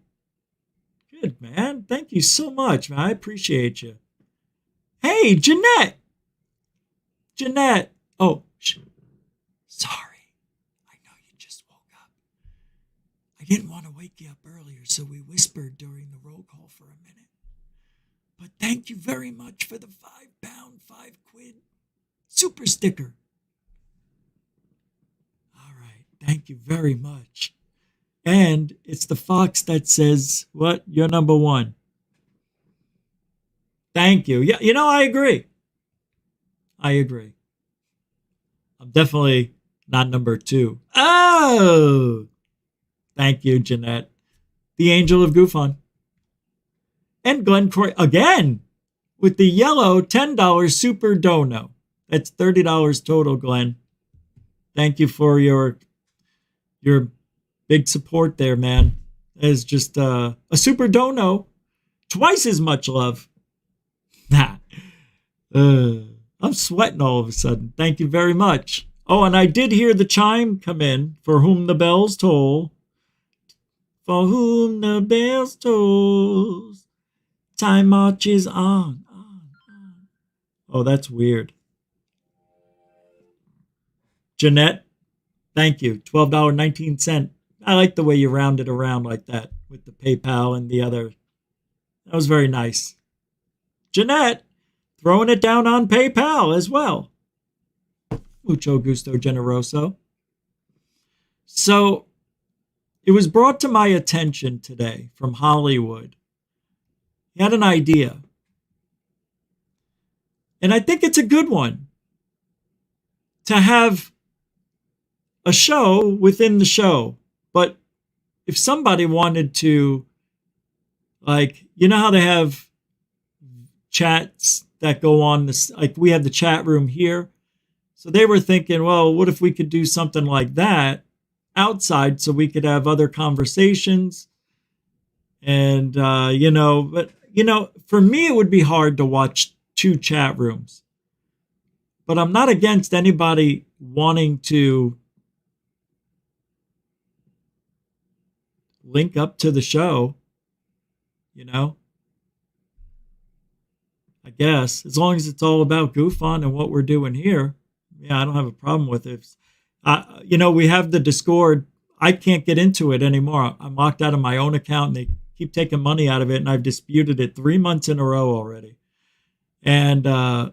Good, man. Thank you so much, man. I appreciate you. Hey, Jeanette. Jeanette. Oh, sorry. I know you just woke up. I didn't want to wake you up earlier, so we whispered during the roll call for a minute. But thank you very much for the £5, £5 super sticker. All right. Thank you very much. And it's the fox that says, what? You're number one. Thank you. Yeah, you know, I agree. I agree. I'm definitely not number two. Oh! Thank you, Jeanette. The angel of GUFON. And Glenn Croy again with the yellow $10 super dono. That's $30 total, Glenn. Thank you for your big support there, man. That is just a super dono. Twice as much love. I'm sweating all of a sudden. Thank you very much. Oh, and I did hear the chime come in. For whom the bells toll. For whom the bells toll. Time marches on. Oh, that's weird. Jeanette, thank you. $12.19. I like the way you round it around like that with the PayPal and the other. That was very nice. Jeanette, throwing it down on PayPal as well. Mucho gusto generoso. So it was brought to my attention today from Hollywood. He had an idea. And I think it's a good one. To have a show within the show. But if somebody wanted to, like, you know how they have chats that go on this, like we have the chat room here. So they were thinking, well, what if we could do something like that outside so we could have other conversations? And, but, for me, it would be hard to watch 2 chat rooms. But I'm not against anybody wanting to link up to the show, I guess, as long as it's all about GUFON and what we're doing here. Yeah, I don't have a problem with it. We have the Discord. I can't get into it anymore. I'm locked out of my own account, and they keep taking money out of it, and I've disputed it 3 months in a row already. And I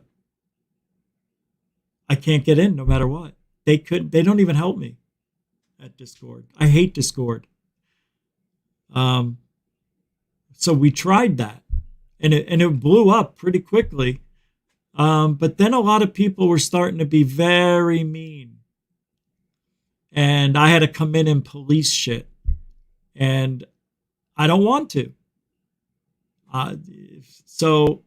can't get in no matter what. They don't even help me at Discord. I hate Discord. So we tried that, and it blew up pretty quickly. But then a lot of people were starting to be very mean. And I had to come in and police shit. And I don't want to. So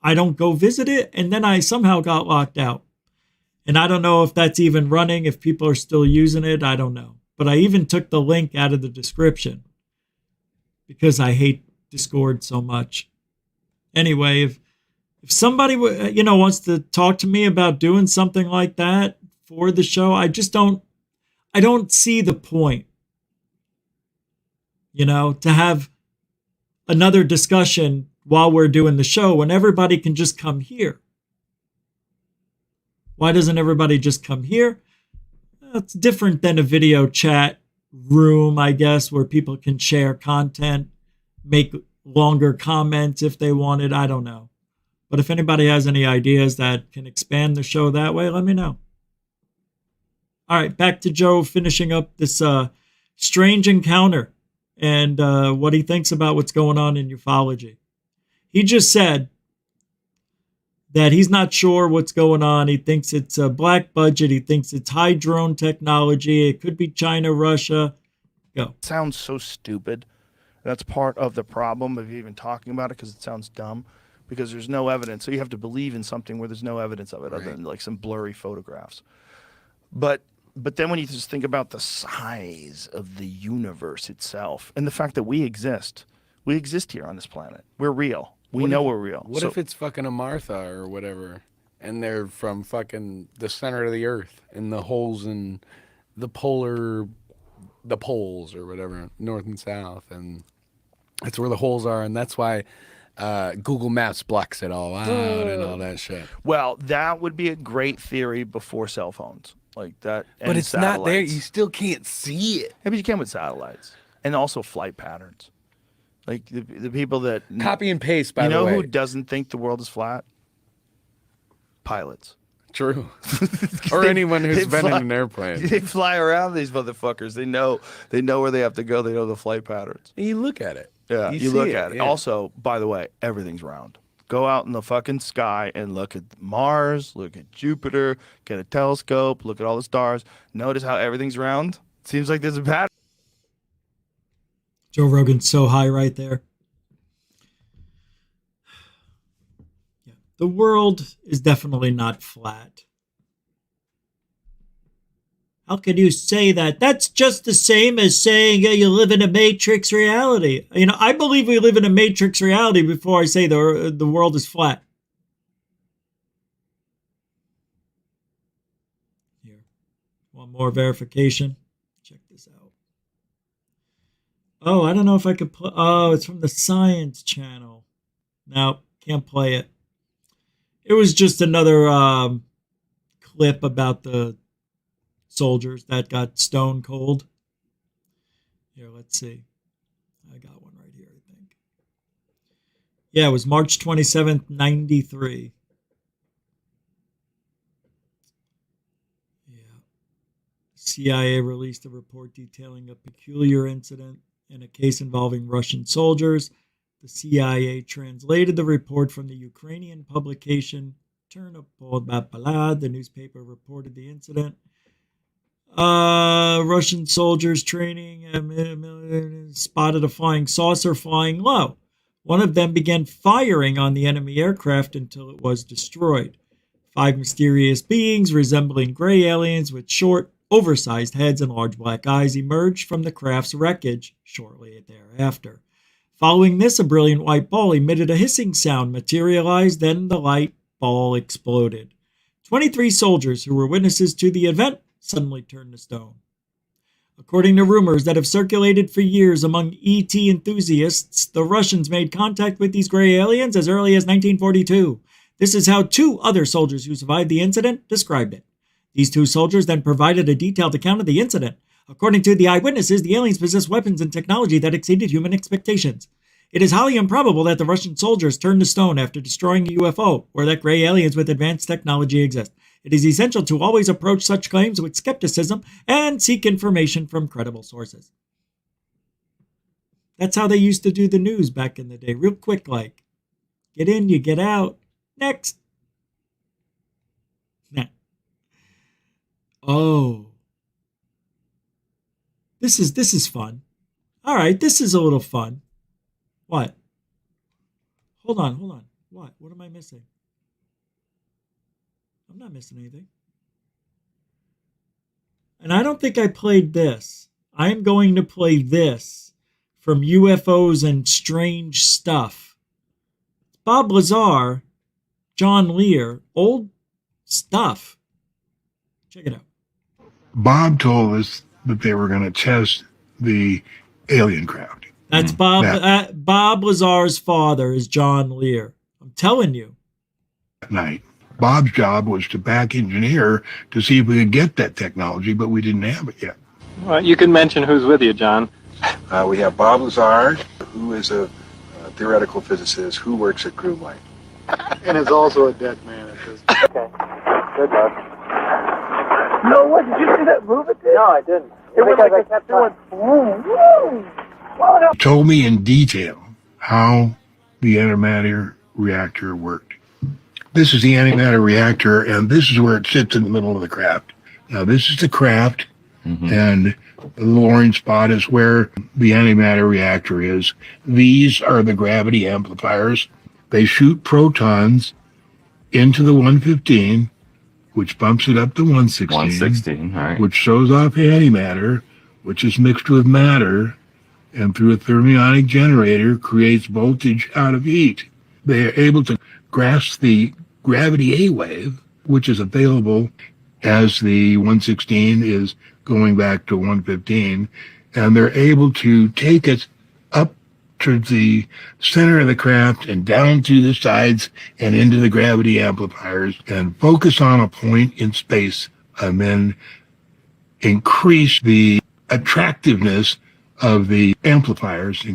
I don't go visit it. And then I somehow got locked out. And I don't know if that's even running, if people are still using it. I don't know. But I even took the link out of the description because I hate Discord so much. Anyway, if somebody wants to talk to me about doing something like that for the show, I don't see the point, to have another discussion while we're doing the show when everybody can just come here. Why doesn't everybody just come here? It's different than a video chat room, I guess, where people can share content, make longer comments if they wanted. I don't know. But if anybody has any ideas that can expand the show that way, let me know. All right, back to Joe finishing up this strange encounter and what he thinks about what's going on in ufology. He just said that he's not sure what's going on. He thinks it's a black budget. He thinks it's high drone technology. It could be China, Russia. Go. It sounds so stupid. That's part of the problem of even talking about it, because it sounds dumb, because there's no evidence. So you have to believe in something where there's no evidence of it other than like some blurry photographs. But then when you just think about the size of the universe itself and the fact that we exist here on this planet. We're real. We know we're real. What if it's fucking a Martha or whatever, and they're from fucking the center of the earth, and the holes in the poles or whatever, north and south, and that's where the holes are, and that's why Google Maps blocks it all out and all that shit. Well, that would be a great theory before cell phones like that. But it's not there. You still can't see it. Yeah, but you can with satellites, and also flight patterns. Like the people that copy and paste. By the way, who doesn't think the world is flat? Pilots. True. Or anyone who's been in an airplane. They fly around, these motherfuckers. They know where they have to go. They know the flight patterns. And you look at it. Yeah, you look at it. Yeah. Also, by the way, everything's round. Go out in the fucking sky and look at Mars, look at Jupiter, get a telescope, look at all the stars. Notice how everything's round? Seems like there's a pattern. Joe Rogan's so high right there. Yeah, the world is definitely not flat. How can you say that? That's just the same as saying you live in a matrix reality. I believe we live in a matrix reality before I say the world is flat. Here. Want more verification? Check this out. Oh, I don't know if I could play. Oh, it's from the Science Channel. No, can't play it. It was just another clip about the soldiers that got stone cold. Here, let's see. I got one right here, I think. Yeah, it was March 27th, 93. Yeah. CIA released a report detailing a peculiar incident in a case involving Russian soldiers. The CIA translated the report from the Ukrainian publication Ternopol. The newspaper reported the incident. Russian soldiers training spotted a flying saucer flying low. One of them began firing on the enemy aircraft until it was destroyed. 5 mysterious beings resembling gray aliens with short, oversized heads and large black eyes emerged from the craft's wreckage shortly thereafter. Following this, a brilliant white ball emitted a hissing sound, materialized, then the light ball exploded. 23 soldiers who were witnesses to the event suddenly turned to stone. According to rumors that have circulated for years among ET enthusiasts, the Russians made contact with these gray aliens as early as 1942. This is how 2 other soldiers who survived the incident described it. These 2 soldiers then provided a detailed account of the incident. According to the eyewitnesses, the aliens possessed weapons and technology that exceeded human expectations. It is highly improbable that the Russian soldiers turned to stone after destroying a UFO, or that gray aliens with advanced technology exist. It is essential to always approach such claims with skepticism and seek information from credible sources. That's how they used to do the news back in the day, real quick like. Get in, you get out. Next. Nah. Oh. This is fun. All right, this is a little fun. What? Hold on. What? What am I missing? I'm not missing anything. And I don't think I played this. I am going to play this from UFOs and Strange Stuff. Bob Lazar, John Lear, old stuff. Check it out. Bob told us that they were going to test the alien craft. That's Bob. Bob Lazar's father is John Lear. I'm telling you. At night, Bob's job was to back engineer to see if we could get that technology, but we didn't have it yet. Well, you can mention who's with you, John. We have Bob Lazar, who is a theoretical physicist who works at Crew Light. And is also a dead man at this point. Okay. Good luck. No, what? Did you see that move it did? No, I didn't. It went like I kept doing boom, boom. He told me in detail how the antimatter reactor worked. This is the antimatter reactor, and this is where it sits in the middle of the craft. Now, this is the craft, and the little orange spot is where the antimatter reactor is. These are the gravity amplifiers. They shoot protons into the 115, which bumps it up to 116, right. which shows off antimatter, which is mixed with matter, and through a thermionic generator creates voltage out of heat. They are able to grasp the gravity A wave, which is available as the 116 is going back to 115, and they're able to take it up to the center of the craft and down through the sides and into the gravity amplifiers and focus on a point in space and then increase the attractiveness of the amplifiers.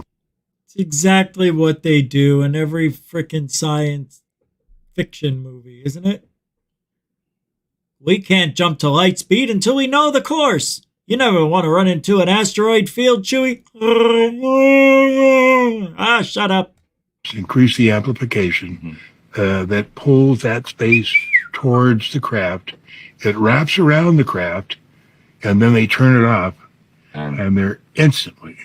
It's exactly what they do in every frickin' science fiction movie, isn't it? We can't jump to light speed until we know the course. You never want to run into an asteroid field, Chewie. Shut up. Increase the amplification that pulls that space towards the craft. It wraps around the craft, and then they turn it off, and they're instantly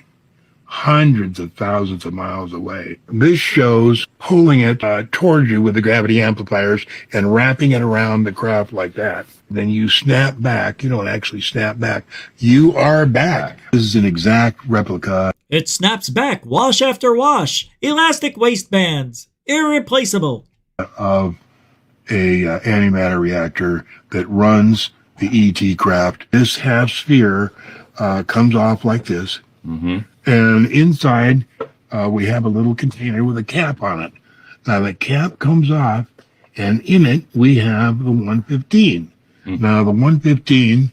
hundreds of thousands of miles away. This shows pulling it towards you with the gravity amplifiers and wrapping it around the craft like that. Then you snap back. You don't actually snap back. You are back. This is an exact replica. It snaps back, wash after wash. Elastic waistbands. Irreplaceable. Of a antimatter reactor that runs the ET craft. This half sphere comes off like this. And inside, we have a little container with a cap on it. Now, the cap comes off, and in it, we have the 115. Now, the 115,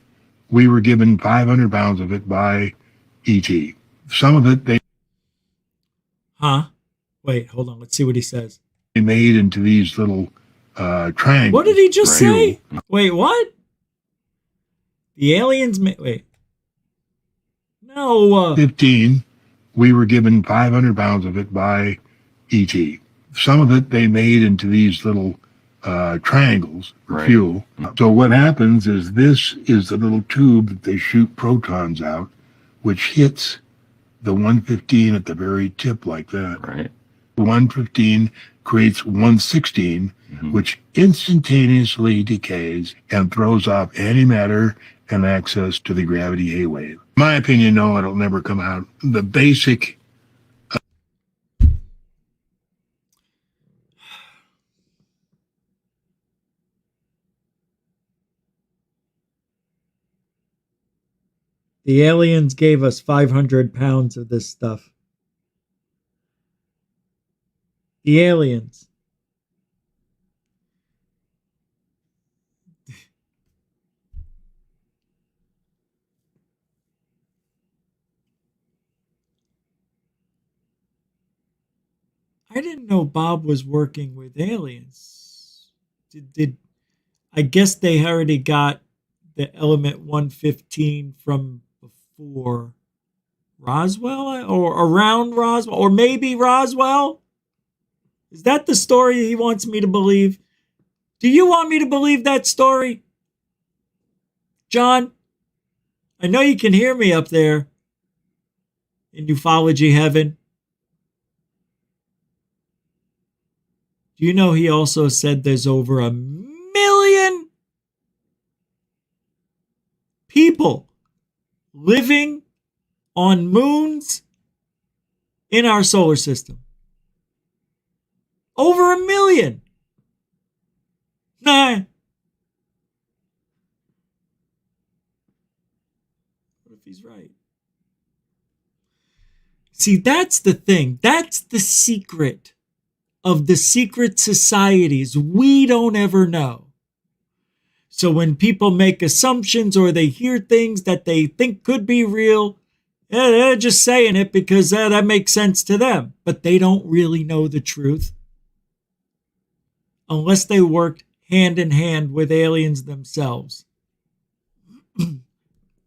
we were given 500 pounds of it by ET. Some of it, they Wait, hold on. Let's see what he says. made into these little triangles. What did he just say? Wait, what? The aliens wait. No. 15, we were given 500 pounds of it by ET. Some of it they made into these little triangles for fuel. So what happens is this is the little tube that they shoot protons out, which hits the 115 at the very tip like that. 115 creates 116, which instantaneously decays and throws off antimatter and access to the gravity A wave. In my opinion, no, it'll never come out. The basic The aliens gave us 500 pounds of this stuff. The aliens. I didn't know Bob was working with aliens. Did I guess they already got the element 115 from before Roswell or around Roswell or maybe Roswell? Is that the story he wants me to believe? Do you want me to believe that story? John, I know you can hear me up there in ufology heaven. Do you know he also said there's over 1 million people living on moons in our solar system? Over 1 million. Nah. What if he's right? See, that's the thing. That's the secret of the secret societies we don't ever know. So when people make assumptions or they hear things that they think could be real, they're just saying it because that makes sense to them. But they don't really know the truth. Unless they worked hand in hand with aliens themselves.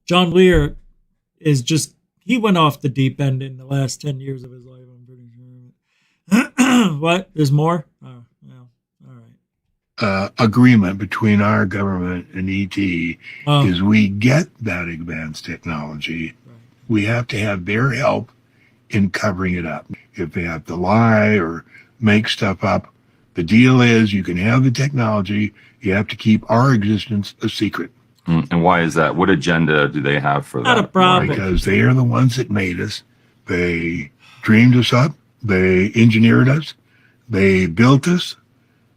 John Lear is just, he went off the deep end in the last 10 years of his life, I'm pretty sure. What? There's more? Oh, well, all right. Agreement between our government and ET is we get that advanced technology. Right. We have to have their help in covering it up. If they have to lie or make stuff up, the deal is you can have the technology, you have to keep our existence a secret. And why is that? What agenda do they have for that? Not a problem. Because they are the ones that made us. They dreamed us up. They engineered us. They built us.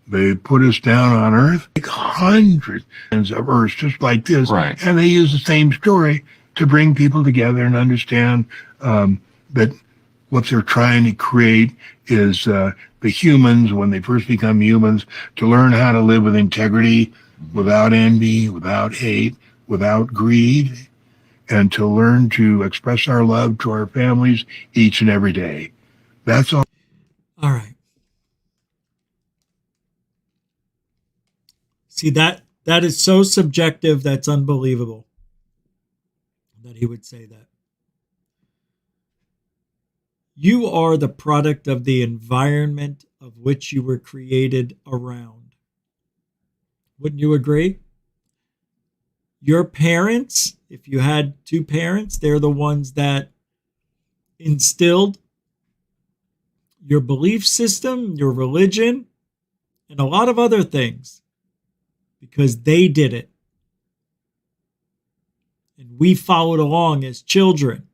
They put us down on Earth. Like hundreds of Earths just like this. Right. And they use the same story to bring people together and understand that what they're trying to create is the humans, when they first become humans, to learn how to live with integrity, without envy, without hate, without greed, and to learn to express our love to our families each and every day. That's all. All right. See, that is so subjective, that's unbelievable that he would say that. You are the product of the environment of which you were created around. Wouldn't you agree? Your parents, if you had two parents, they're the ones that instilled your belief system, your religion, and a lot of other things because they did it. And we followed along as children.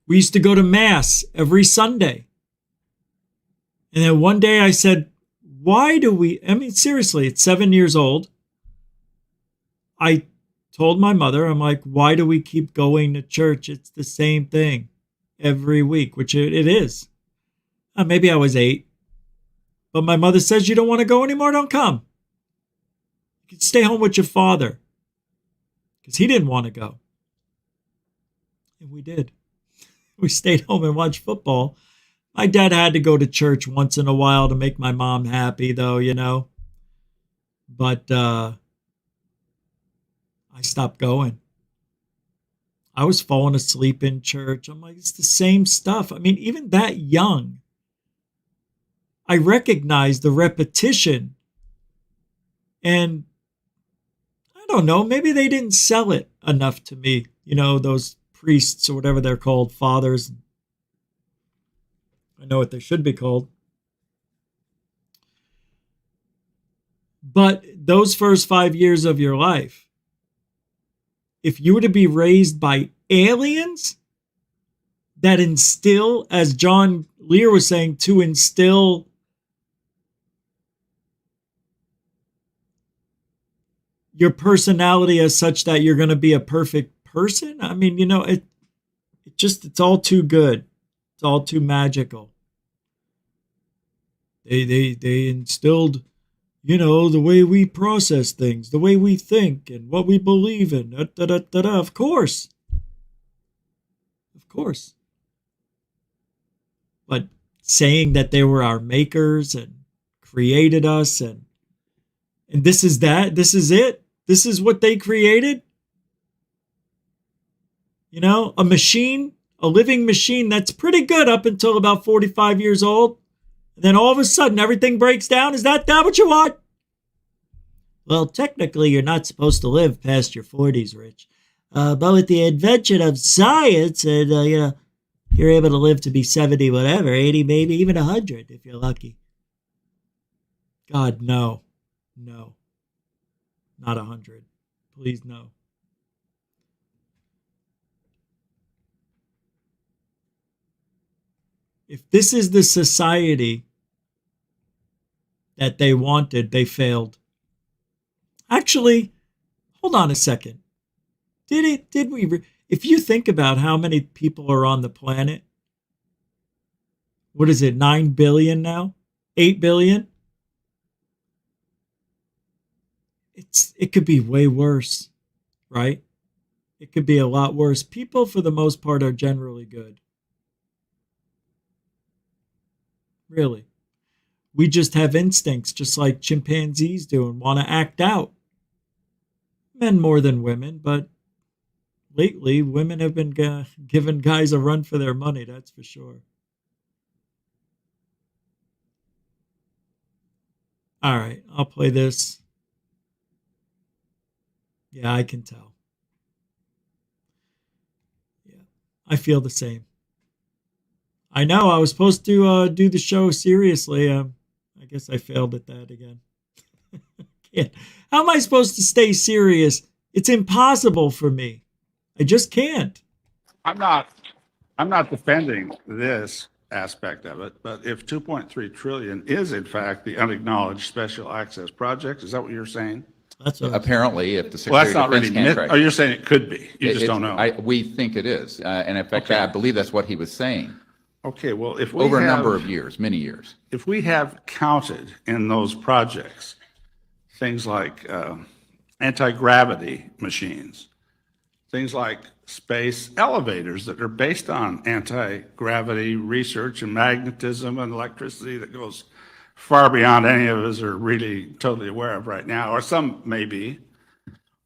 We used to go to Mass every Sunday. And then one day I said, why do we, I mean, seriously, at 7 years old, I told my mother, I'm like, why do we keep going to church? It's the same thing every week, which it is. Maybe I was 8. But my mother says, you don't want to go anymore? Don't come. You can stay home with your father. Because he didn't want to go. And we did. We stayed home and watched football. My dad had to go to church once in a while to make my mom happy, though, you know. But I stopped going. I was falling asleep in church. I'm like, it's the same stuff. I mean, even that young, I recognized the repetition. And I don't know, maybe they didn't sell it enough to me. You know, those priests or whatever they're called, fathers. I know what they should be called. But those first 5 years of your life, if you were to be raised by aliens that instill, as John Lear was saying, to instill your personality as such that you're going to be a perfect person, I mean, you know, it's all too good. It's all too magical. They instilled, you know, the way we process things, the way we think, and what we believe in. Of course. Of course. But saying that they were our makers and created us and this is that, this is it, this is what they created. You know, a machine, a living machine that's pretty good up until about 45 years old. And then all of a sudden everything breaks down. Is that what you want? Well, technically you're not supposed to live past your 40s, Rich. But with the invention of science and, you know, you're able to live to be 70, whatever, 80, maybe even 100 if you're lucky. God, no. No. Not 100. Please, no. If this is the society that they wanted, they failed. Actually, hold on a second. Did we? If you think about how many people are on the planet, what is it, 9 billion now? 8 billion? It could be way worse, right? It could be a lot worse. People, for the most part, are generally good. Really. We just have instincts, just like chimpanzees do, and want to act out. Men more than women, but lately women have been giving guys a run for their money, that's for sure. All right, I'll play this. Yeah, I can tell. Yeah, I feel the same. I know I was supposed to do the show seriously. I guess I failed at that again. How am I supposed to stay serious? It's impossible for me. I just can't. I'm not defending this aspect of it, but if 2.3 trillion is in fact the unacknowledged special access project, is that what you're saying? That's what apparently, if the well, Secretary that's not of really Defense contract. Oh, you're saying it could be. You just don't know. We think it is, and in fact, Okay. I believe that's what he was saying. Okay, well, if we Over have, a number of years, many years. if we have counted in those projects things like anti-gravity machines, things like space elevators that are based on anti-gravity research and magnetism and electricity that goes far beyond any of us are really totally aware of right now, or some may be,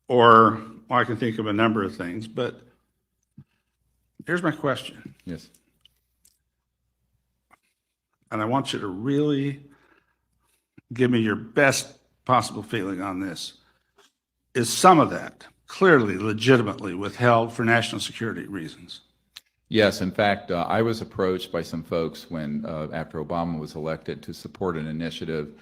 or well, I can think of a number of things, but here's my question. Yes. And I want you to really give me your best possible feeling on this. Is some of that clearly, legitimately withheld for national security reasons? Yes, in fact, I was approached by some folks when, after Obama was elected, to support an initiative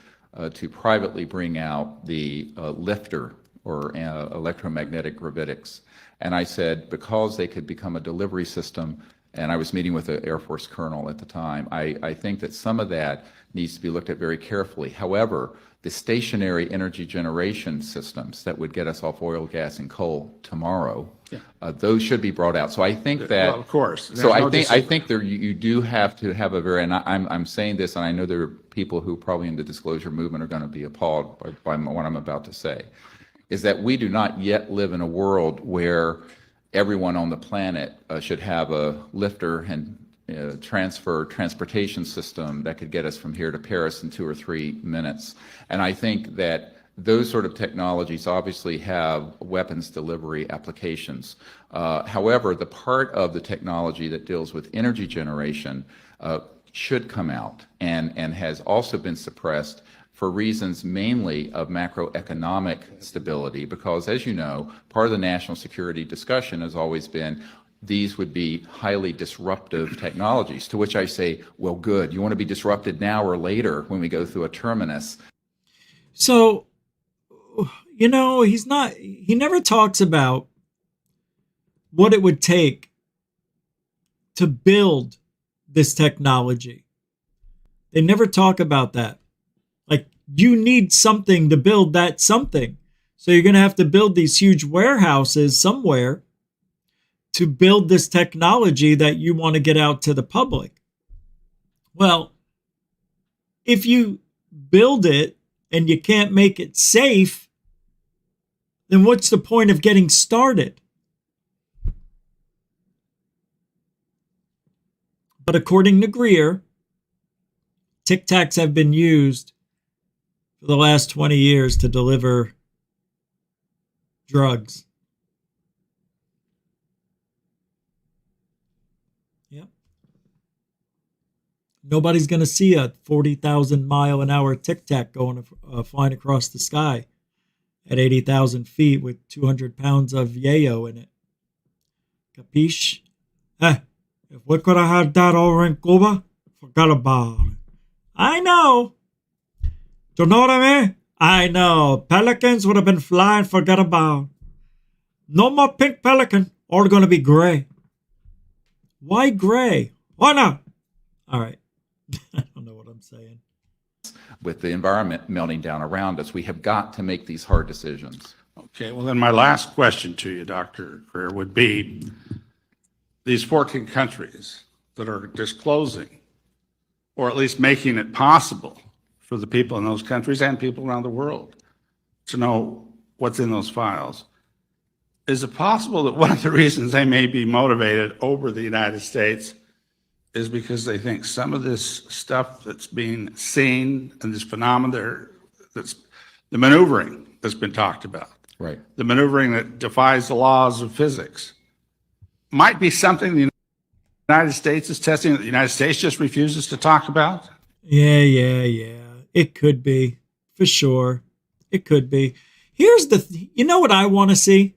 to privately bring out the lifter or electromagnetic gravitics. And I said, because they could become a delivery system, and I was meeting with an Air Force colonel at the time, I think that some of that needs to be looked at very carefully. However, the stationary energy generation systems that would get us off oil, gas, and coal tomorrow, those should be brought out. So I think that, well, of course. So I think there you do have to have a very, and I'm saying this, and I know there are people who probably in the disclosure movement are going to be appalled by what I'm about to say, is that we do not yet live in a world where everyone on the planet should have a lifter and transportation system that could get us from here to Paris in 2 or 3 minutes. And I think that those sort of technologies obviously have weapons delivery applications. However, the part of the technology that deals with energy generation should come out and has also been suppressed for reasons mainly of macroeconomic stability, because as you know, part of the national security discussion has always been these would be highly disruptive technologies, to which I say, well, good. You want to be disrupted now or later when we go through a terminus? So, you know, he never talks about what it would take to build this technology. They never talk about that. Like, you need something to build that something. So you're going to have to build these huge warehouses somewhere to build this technology that you want to get out to the public. Well, if you build it and you can't make it safe, then what's the point of getting started? But according to Greer, Tic Tacs have been used for the last 20 years to deliver drugs. Yep. Nobody's going to see a 40,000 mile an hour Tic Tac going flying across the sky at 80,000 feet with 200 pounds of yayo in it. Capiche? If we could have had that over in Cuba, forget about it. I know. Do you know what I mean? I know. Pelicans would have been flying, forget about it. No more pink pelican, all going to be gray. Why gray? Why not? All right. I don't know what I'm saying. With the environment melting down around us, we have got to make these hard decisions. Okay, well then my last question to you, Dr. Greer, would be these 14 countries that are disclosing, or at least making it possible for the people in those countries and people around the world to know what's in those files. Is it possible that one of the reasons they may be motivated over the United States is because they think some of this stuff that's being seen and this phenomenon, that's the maneuvering that's been talked about, right? The maneuvering that defies the laws of physics, might be something the United States is testing that the United States just refuses to talk about? Yeah. It could be, for sure. It could be. Here's you know what I want to see?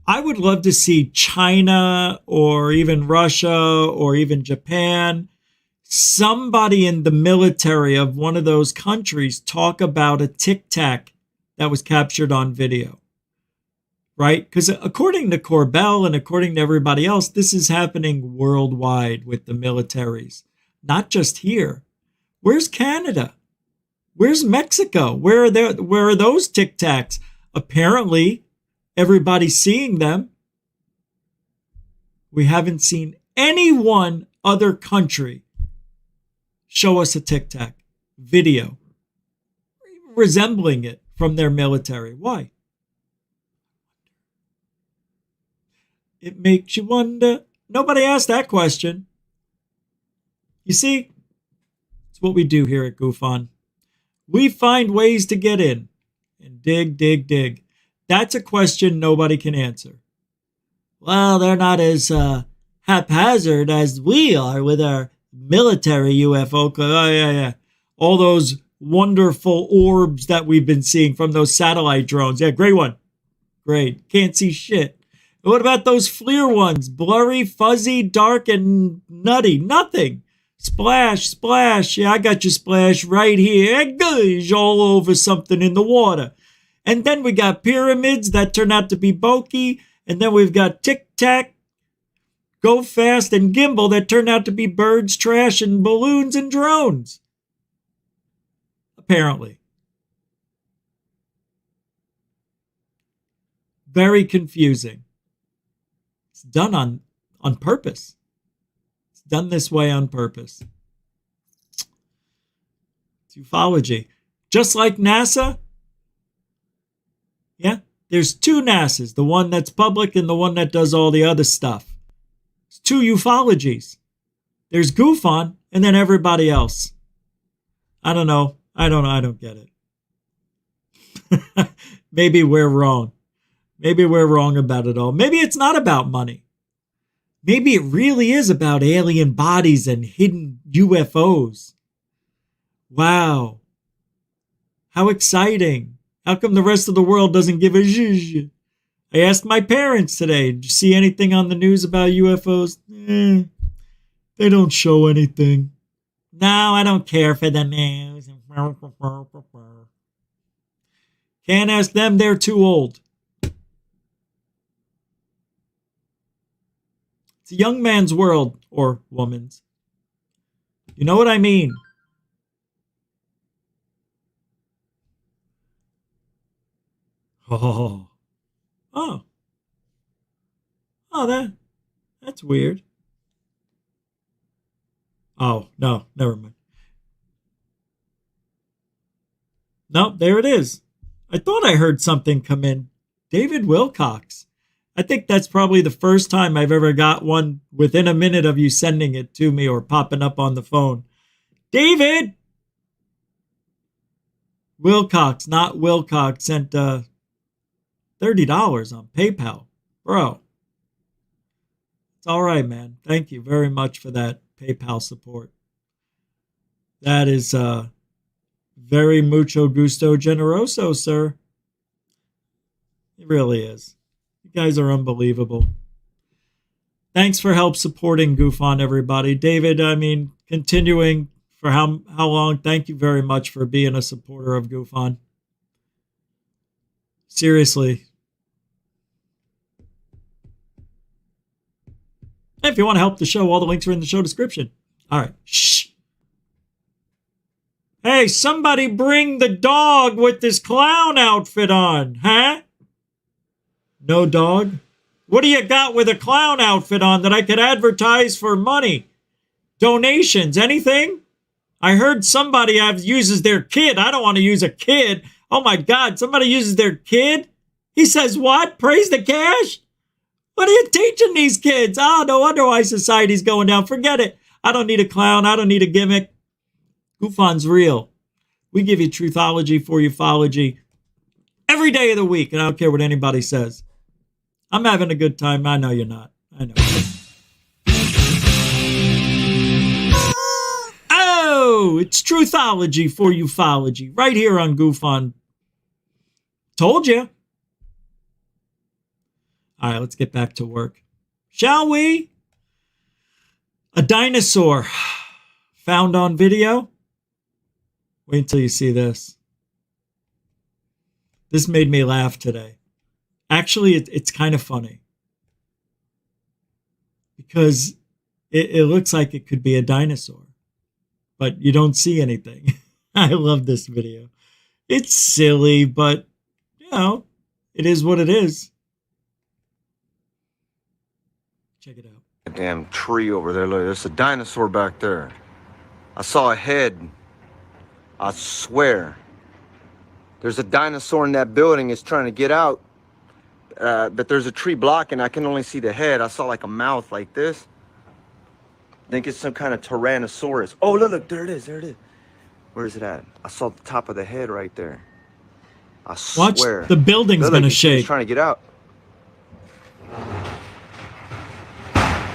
I would love to see China or even Russia or even Japan, somebody in the military of one of those countries talk about a Tic Tac that was captured on video. Right? Because according to Corbell and according to everybody else, this is happening worldwide with the militaries, not just here. Where's Canada? Where's Mexico? Where are those Tic Tacs? Apparently, everybody's seeing them. We haven't seen any one other country show us a Tic Tac video resembling it from their military. Why? It makes you wonder. Nobody asked that question. You see, it's what we do here at GUFON. We find ways to get in and dig. That's a question nobody can answer. Well, they're not as haphazard as we are with our military UFO. Oh, yeah. All those wonderful orbs that we've been seeing from those satellite drones. Yeah, great one. Great. Can't see shit. What about those FLIR ones? Blurry, fuzzy, dark, and nutty. Nothing. Splash. Yeah, I got your splash right here. Gosh, all over something in the water. And then we got pyramids that turn out to be bokeh. And then we've got Tic Tac, Go Fast, and Gimbal that turn out to be birds, trash, and balloons and drones. Apparently. Very confusing. It's done on purpose. It's done this way on purpose. It's ufology. Just like NASA. Yeah, there's two NASAs. The one that's public and the one that does all the other stuff. It's two ufologies. There's GUFON and then everybody else. I don't know. I don't get it. Maybe we're wrong. Maybe we're wrong about it all. Maybe it's not about money. Maybe it really is about alien bodies and hidden UFOs. Wow. How exciting. How come the rest of the world doesn't give a zhuzh? I asked my parents today, did you see anything on the news about UFOs? They don't show anything. No, I don't care for the news. Can't ask them, they're too old. It's a young man's world, or woman's. You know what I mean? Oh. That's weird. Oh, no, never mind. Nope, there it is. I thought I heard something come in. David Wilcox. I think that's probably the first time I've ever got one within a minute of you sending it to me or popping up on the phone. David! Wilcox, not Wilcox, sent $30 on PayPal. Bro. It's all right, man. Thank you very much for that PayPal support. That is very mucho gusto generoso, sir. It really is. You guys are unbelievable. Thanks for help supporting GUFON, everybody. David, I mean, continuing for how long? Thank you very much for being a supporter of GUFON. Seriously. If you want to help the show, all the links are in the show description. All right. Shh. Hey, somebody bring the dog with this clown outfit on, huh? No dog? What do you got with a clown outfit on that I could advertise for money? Donations, anything? I heard somebody uses their kid. I don't want to use a kid. Oh my God, somebody uses their kid? He says what? Praise the cash? What are you teaching these kids? Oh, no wonder why society's going down. Forget it. I don't need a clown. I don't need a gimmick. GUFON's real. We give you truthology for ufology every day of the week, and I don't care what anybody says. I'm having a good time. I know you're not. I know. Oh, it's truthology for ufology right here on GUFON. Told you. All right, let's get back to work. Shall we? A dinosaur found on video. Wait until you see this. This made me laugh today. Actually, it's kind of funny. Because it looks like it could be a dinosaur. But you don't see anything. I love this video. It's silly, but, you know, it is what it is. Check it out. A damn tree over there. Look, there's a dinosaur back there. I saw a head. I swear. There's a dinosaur in that building. It's trying to get out. But there's a tree blocking. I can only see the head. I saw like a mouth like this. I think it's some kind of Tyrannosaurus. Oh, look, there it is. There it is. Where is it at? I saw the top of the head right there. I swear. Watch, the building's going to shake. It's trying to get out.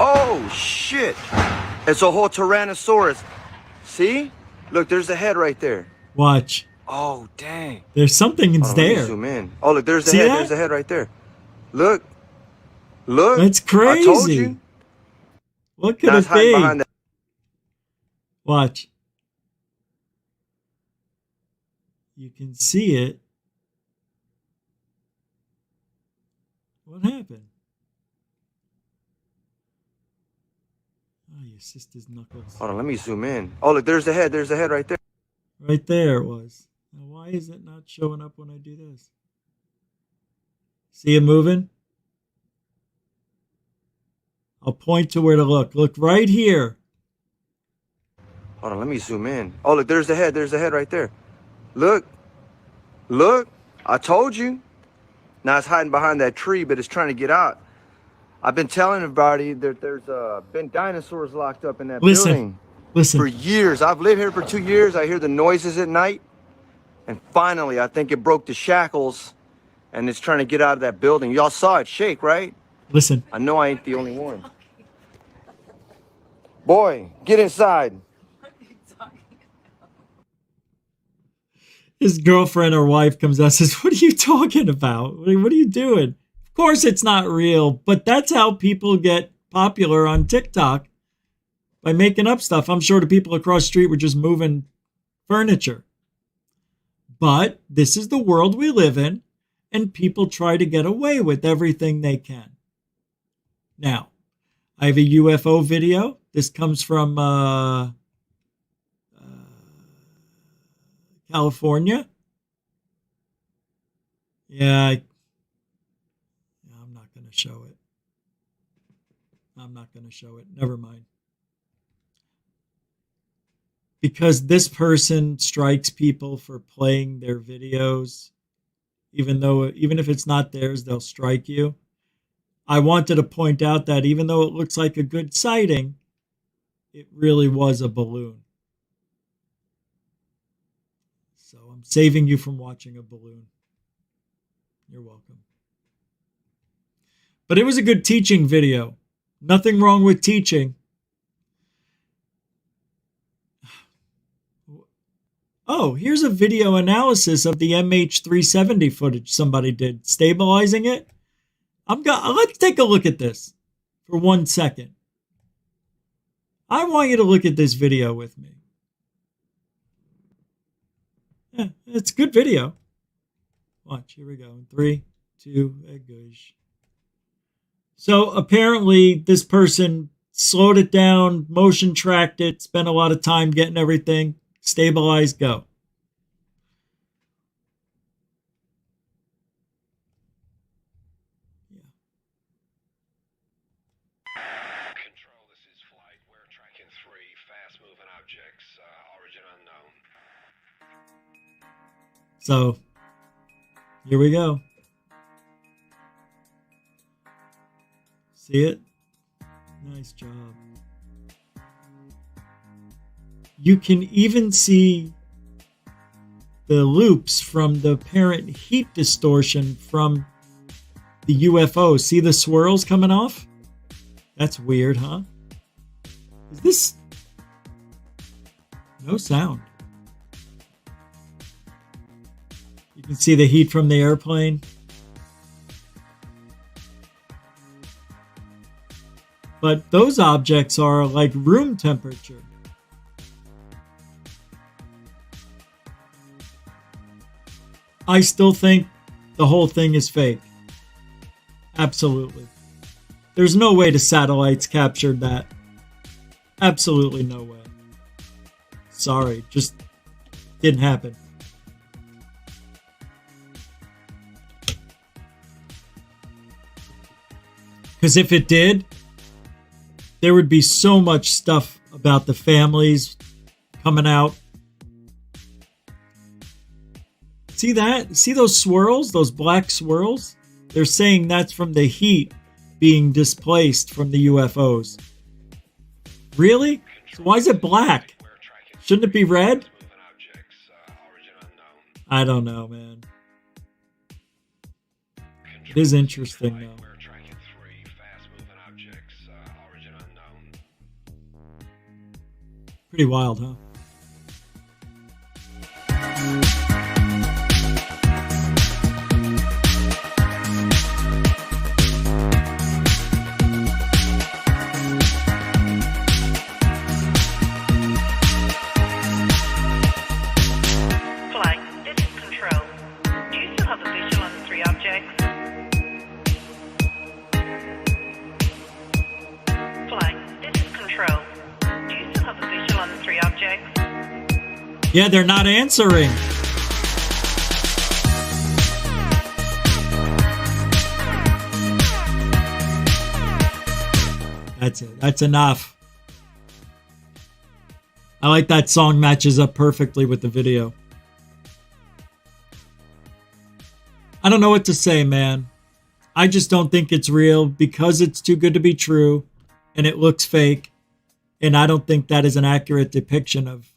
Oh, shit. It's a whole Tyrannosaurus. See? Look, there's the head right there. Watch. Oh, dang. There's something in there. Let me zoom in. Oh, look, there's the head. There's the head right there. Look. Look. That's crazy. I told you. What could it be? Watch. You can see it. What happened? Oh, your sister's knuckles. Hold on, let me zoom in. Oh, look, there's the head. There's the head right there. Right there it was. Now, why is it not showing up when I do this? See it moving? I'll point to where to look. Look right here. Hold on, let me zoom in. Oh, look, there's the head. There's the head right there. Look. Look. I told you. Now it's hiding behind that tree, but it's trying to get out. I've been telling everybody that there's been dinosaurs locked up in that building. Listen. For years. I've lived here for 2 years. I hear the noises at night. And finally, I think it broke the shackles, and it's trying to get out of that building. Y'all saw it shake, right? Listen. I know I ain't the only one. Boy, get inside. His girlfriend or wife comes out and says, what are you talking about? What are you doing? Of course it's not real, but that's how people get popular on TikTok, by making up stuff. I'm sure the people across the street were just moving furniture. But this is the world we live in, and people try to get away with everything they can. Now, I have a UFO video. This comes from California. Yeah, I'm not going to show it. Never mind. Because this person strikes people for playing their videos, even if it's not theirs, they'll strike you. I wanted to point out that even though it looks like a good sighting, it really was a balloon. So I'm saving you from watching a balloon. You're welcome. But it was a good teaching video. Nothing wrong with teaching. Oh, here's a video analysis of the MH370 footage somebody did, stabilizing it. Let's take a look at this for 1 second. I want you to look at this video with me. Yeah, it's a good video. Watch, here we go. 3, 2, and gosh. So apparently this person slowed it down, motion tracked it, spent a lot of time getting everything stabilized, go. Control, this is flight. We're tracking 3 fast-moving objects, origin unknown. So, here we go. See it? Nice job. You can even see the loops from the apparent heat distortion from the UFO. See the swirls coming off? That's weird, huh? Is this... No sound. You can see the heat from the airplane. But those objects are like room temperature. I still think the whole thing is fake. Absolutely. There's no way the satellites captured that. Absolutely no way. Sorry, just didn't happen. Because if it did, there would be so much stuff about the families coming out. See that? See those swirls? Those black swirls? They're saying that's from the heat being displaced from the UFOs. Really? So why is it black? Shouldn't it be red? I don't know, man. It is interesting, though. Pretty wild, huh? Flight, this is Control. Do you still have a visual on the 3 objects? Flight, this is Control. Do you still have a visual on the 3 objects? Yeah, they're not answering. That's it. That's enough. I like that song, matches up perfectly with the video. I don't know what to say, man. I just don't think it's real because it's too good to be true and it looks fake. And I don't think that is an accurate depiction of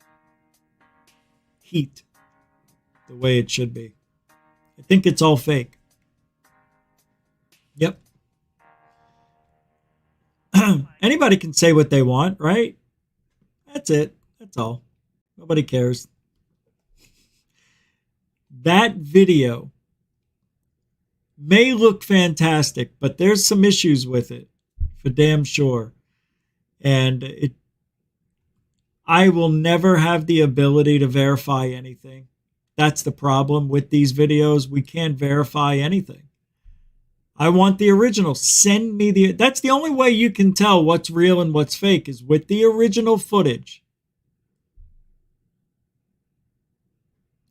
heat the way it should be. I think it's all fake. Yep. Anybody can say what they want, right? That's it. That's all. Nobody cares. That video may look fantastic, but there's some issues with it, for damn sure. And I will never have the ability to verify anything. That's the problem with these videos. We can't verify anything. I want the original. Send me that's the only way you can tell what's real and what's fake, is with the original footage.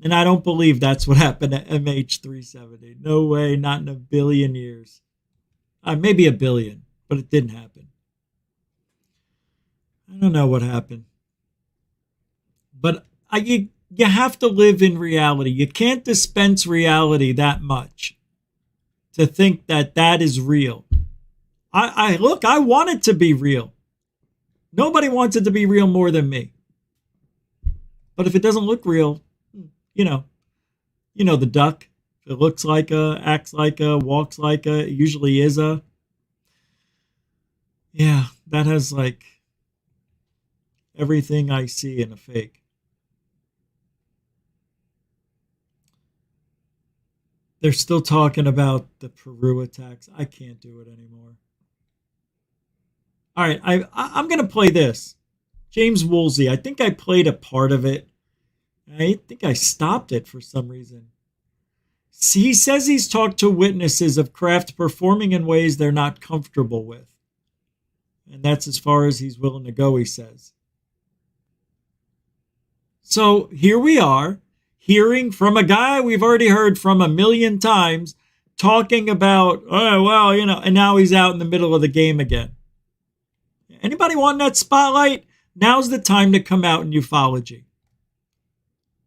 And I don't believe that's what happened to MH370. No way, not in a billion years. Maybe a billion, but it didn't happen. I don't know what happened. But you have to live in reality. You can't dispense reality that much to think that that is real. I want it to be real. Nobody wants it to be real more than me. But if it doesn't look real, you know the duck. If it looks like a, acts like a, walks like a, it usually is a. Yeah, that has like everything I see in a fake. They're still talking about the Peru attacks. I can't do it anymore. All right, I'm going to play this. James Woolsey. I think I played a part of it. I think I stopped it for some reason. He says he's talked to witnesses of craft performing in ways they're not comfortable with. And that's as far as he's willing to go, he says. So here we are, hearing from a guy we've already heard from a million times, talking about, oh, well, and now he's out in the middle of the game again. Anybody want that spotlight? Now's the time to come out in ufology.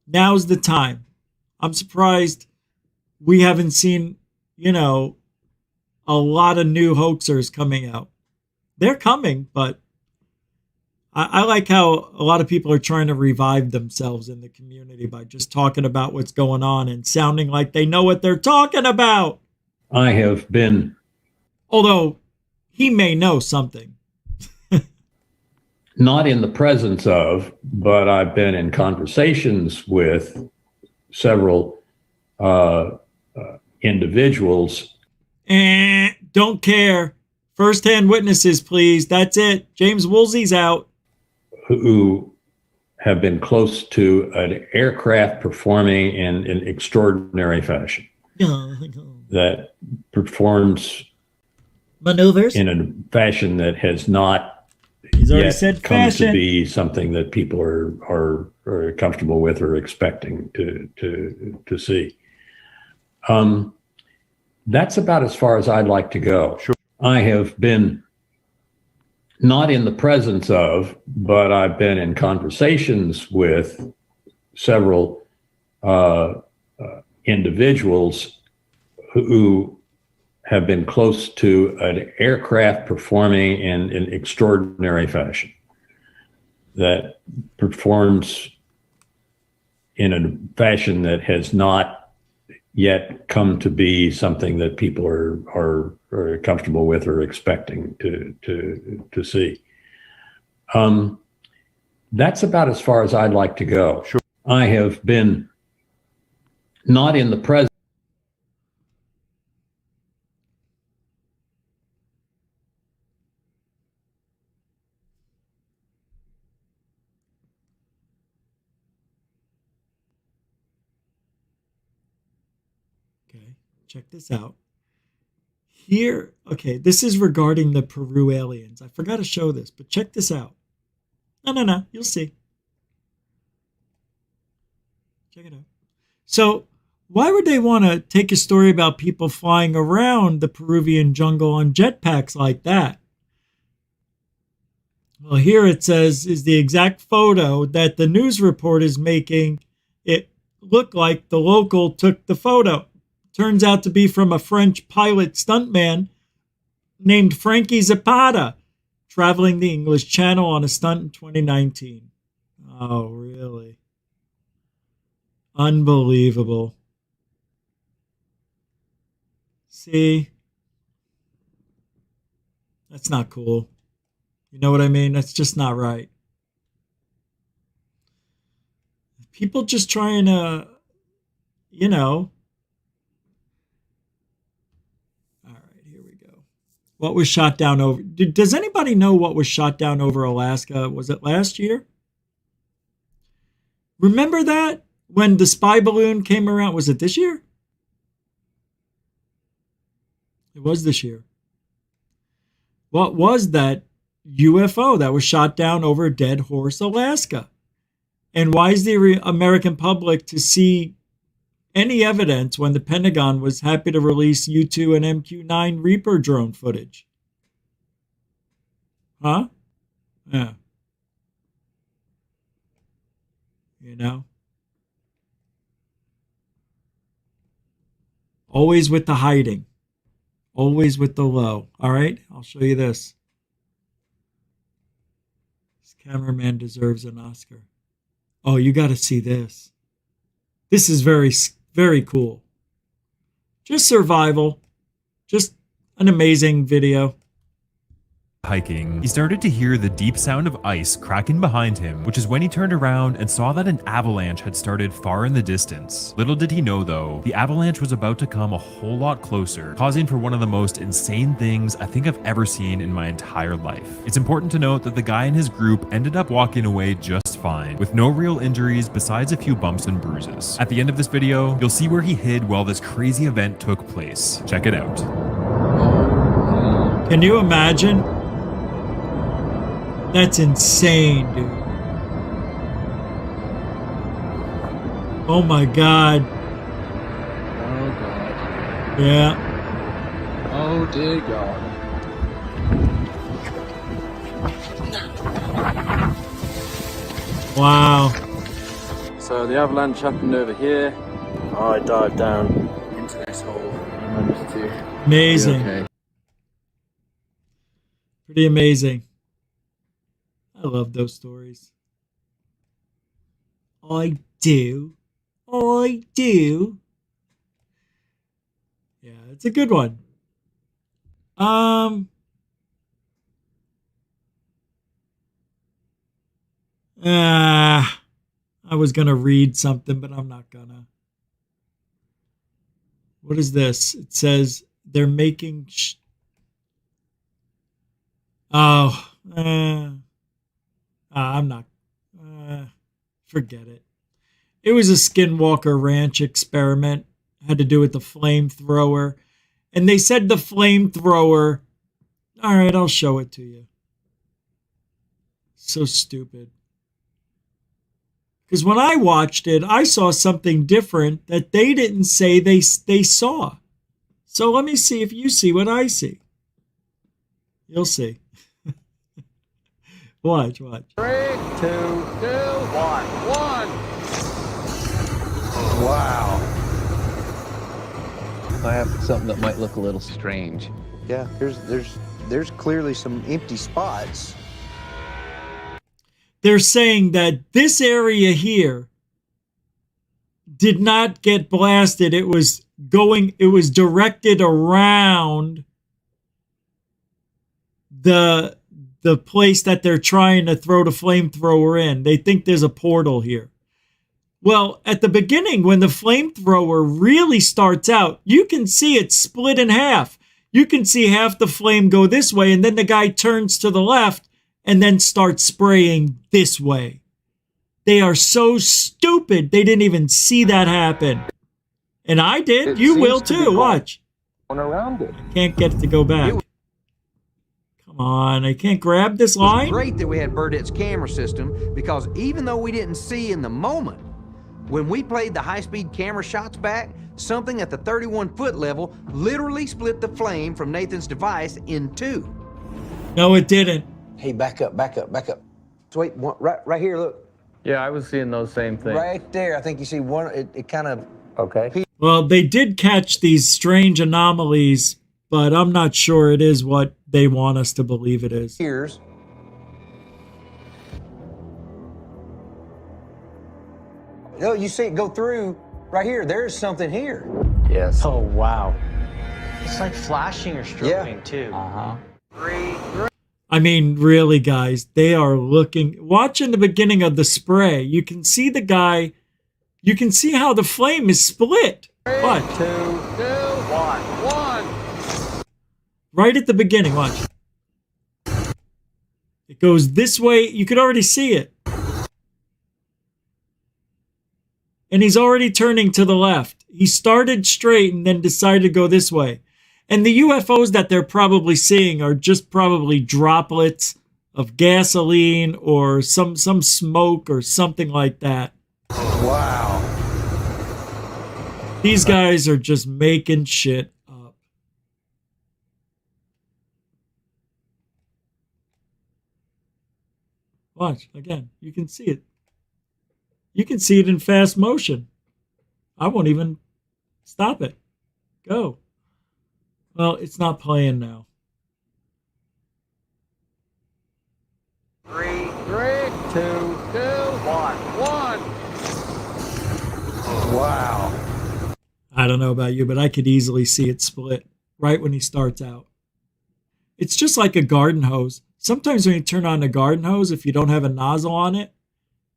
Now's the time. I'm surprised we haven't seen, a lot of new hoaxers coming out. They're coming, but I like how a lot of people are trying to revive themselves in the community by just talking about what's going on and sounding like they know what they're talking about. I have been. Although he may know something. Not in the presence of, but I've been in conversations with several individuals. Don't care. First-hand witnesses, please. That's it. James Woolsey's out. Who have been close to an aircraft performing in an extraordinary fashion. That performs maneuvers in a fashion that has not He's already said come fashion. to be something that people are comfortable with or expecting to see. That's about as far as I'd like to go. Sure. I have been not in the presence of, but I've been in conversations with several individuals who have been close to an aircraft performing in an extraordinary fashion that performs in a fashion that has not yet come to be something that people are comfortable with or expecting to see. That's about as far as I'd like to go. Sure. I have been not in the presence. Check this out. Here, okay, this is regarding the Peru aliens. I forgot to show this, but check this out. No, you'll see. Check it out. So, why would they want to take a story about people flying around the Peruvian jungle on jetpacks like that? Well, here it says is the exact photo that the news report is making it look like the local took the photo. Turns out to be from a French pilot stuntman named Frankie Zapata, traveling the English Channel on a stunt in 2019. Oh, really? Unbelievable. See? That's not cool. You know what I mean? That's just not right. People just trying to, What was shot down over? Does anybody know what was shot down over Alaska? Was it last year? Remember that? When the spy balloon came around? Was it this year? It was this year. What was that UFO that was shot down over Dead Horse, Alaska? And why is the American public to see any evidence when the Pentagon was happy to release U-2 and MQ-9 Reaper drone footage? Huh? Yeah. You know? Always with the hiding. Always with the low. All right? I'll show you this. This cameraman deserves an Oscar. Oh, you got to see this. This is very, very cool. Just survival. Just an amazing video. Hiking, he started to hear the deep sound of ice cracking behind him, which is when he turned around and saw that an avalanche had started far in the distance. Little did he know, though, the avalanche was about to come a whole lot closer, causing for one of the most insane things I think I've ever seen in my entire life. It's important to note that the guy and his group ended up walking away just fine, with no real injuries besides a few bumps and bruises. At the end of this video, you'll see where he hid while this crazy event took place. Check it out. Can you imagine? That's insane, dude. Oh my God. Oh God. Yeah. Oh dear God. Wow. So the avalanche happened over here. I dived down into this hole and managed to amazing. be okay. Pretty amazing. I love those stories. I do. I do. Yeah, it's a good one. I was going to read something, but I'm not gonna. What is this? It says they're making... I'm not. Forget it. It was a Skinwalker Ranch experiment. Had to do with the flamethrower. And they said the flamethrower... All right, I'll show it to you. So stupid. Because when I watched it, I saw something different that they didn't say they saw. So let me see if you see what I see. You'll see. Watch. 3, 2, 2, 1. Wow. I have something that might look a little strange. Yeah, there's clearly some empty spots. They're saying that this area here did not get blasted. It was directed around the place that they're trying to throw the flamethrower in. They think there's a portal here. Well, at the beginning, when the flamethrower really starts out, you can see it split in half. You can see half the flame go this way, and then the guy turns to the left and then starts spraying this way. They are so stupid, they didn't even see that happen. And I did. You will too. Watch. Around it. Can't get it to go back. Come on, I can't grab this line. It's great that we had Burdett's camera system, because even though we didn't see in the moment, when we played the high-speed camera shots back, something at the 31-foot level literally split the flame from Nathan's device in two. No, it didn't. Hey, back up. So wait, right here, look. Yeah, I was seeing those same things. Right there, I think you see one, it kind of... Okay. Well, they did catch these strange anomalies, but I'm not sure it is what they want us to believe it is. Here's. No, you see it go through right here. There's something here. Yes. Oh, wow. It's like flashing or strobing, too. Uh-huh. I mean, really, guys, they are looking... Watch in the beginning of the spray. You can see the guy... You can see how the flame is split. 3, 2, 2, 1. Right at the beginning, watch. It goes this way. You could already see it. And he's already turning to the left. He started straight and then decided to go this way. And the UFOs that they're probably seeing are just probably droplets of gasoline or some smoke or something like that. Wow. These guys are just making shit up. Watch, again, you can see it. You can see it in fast motion. I won't even stop it. Go. Well, it's not playing now. 3, 2, 2, 1, 1. Wow. I don't know about you, but I could easily see it split right when he starts out. It's just like a garden hose. Sometimes when you turn on a garden hose, if you don't have a nozzle on it,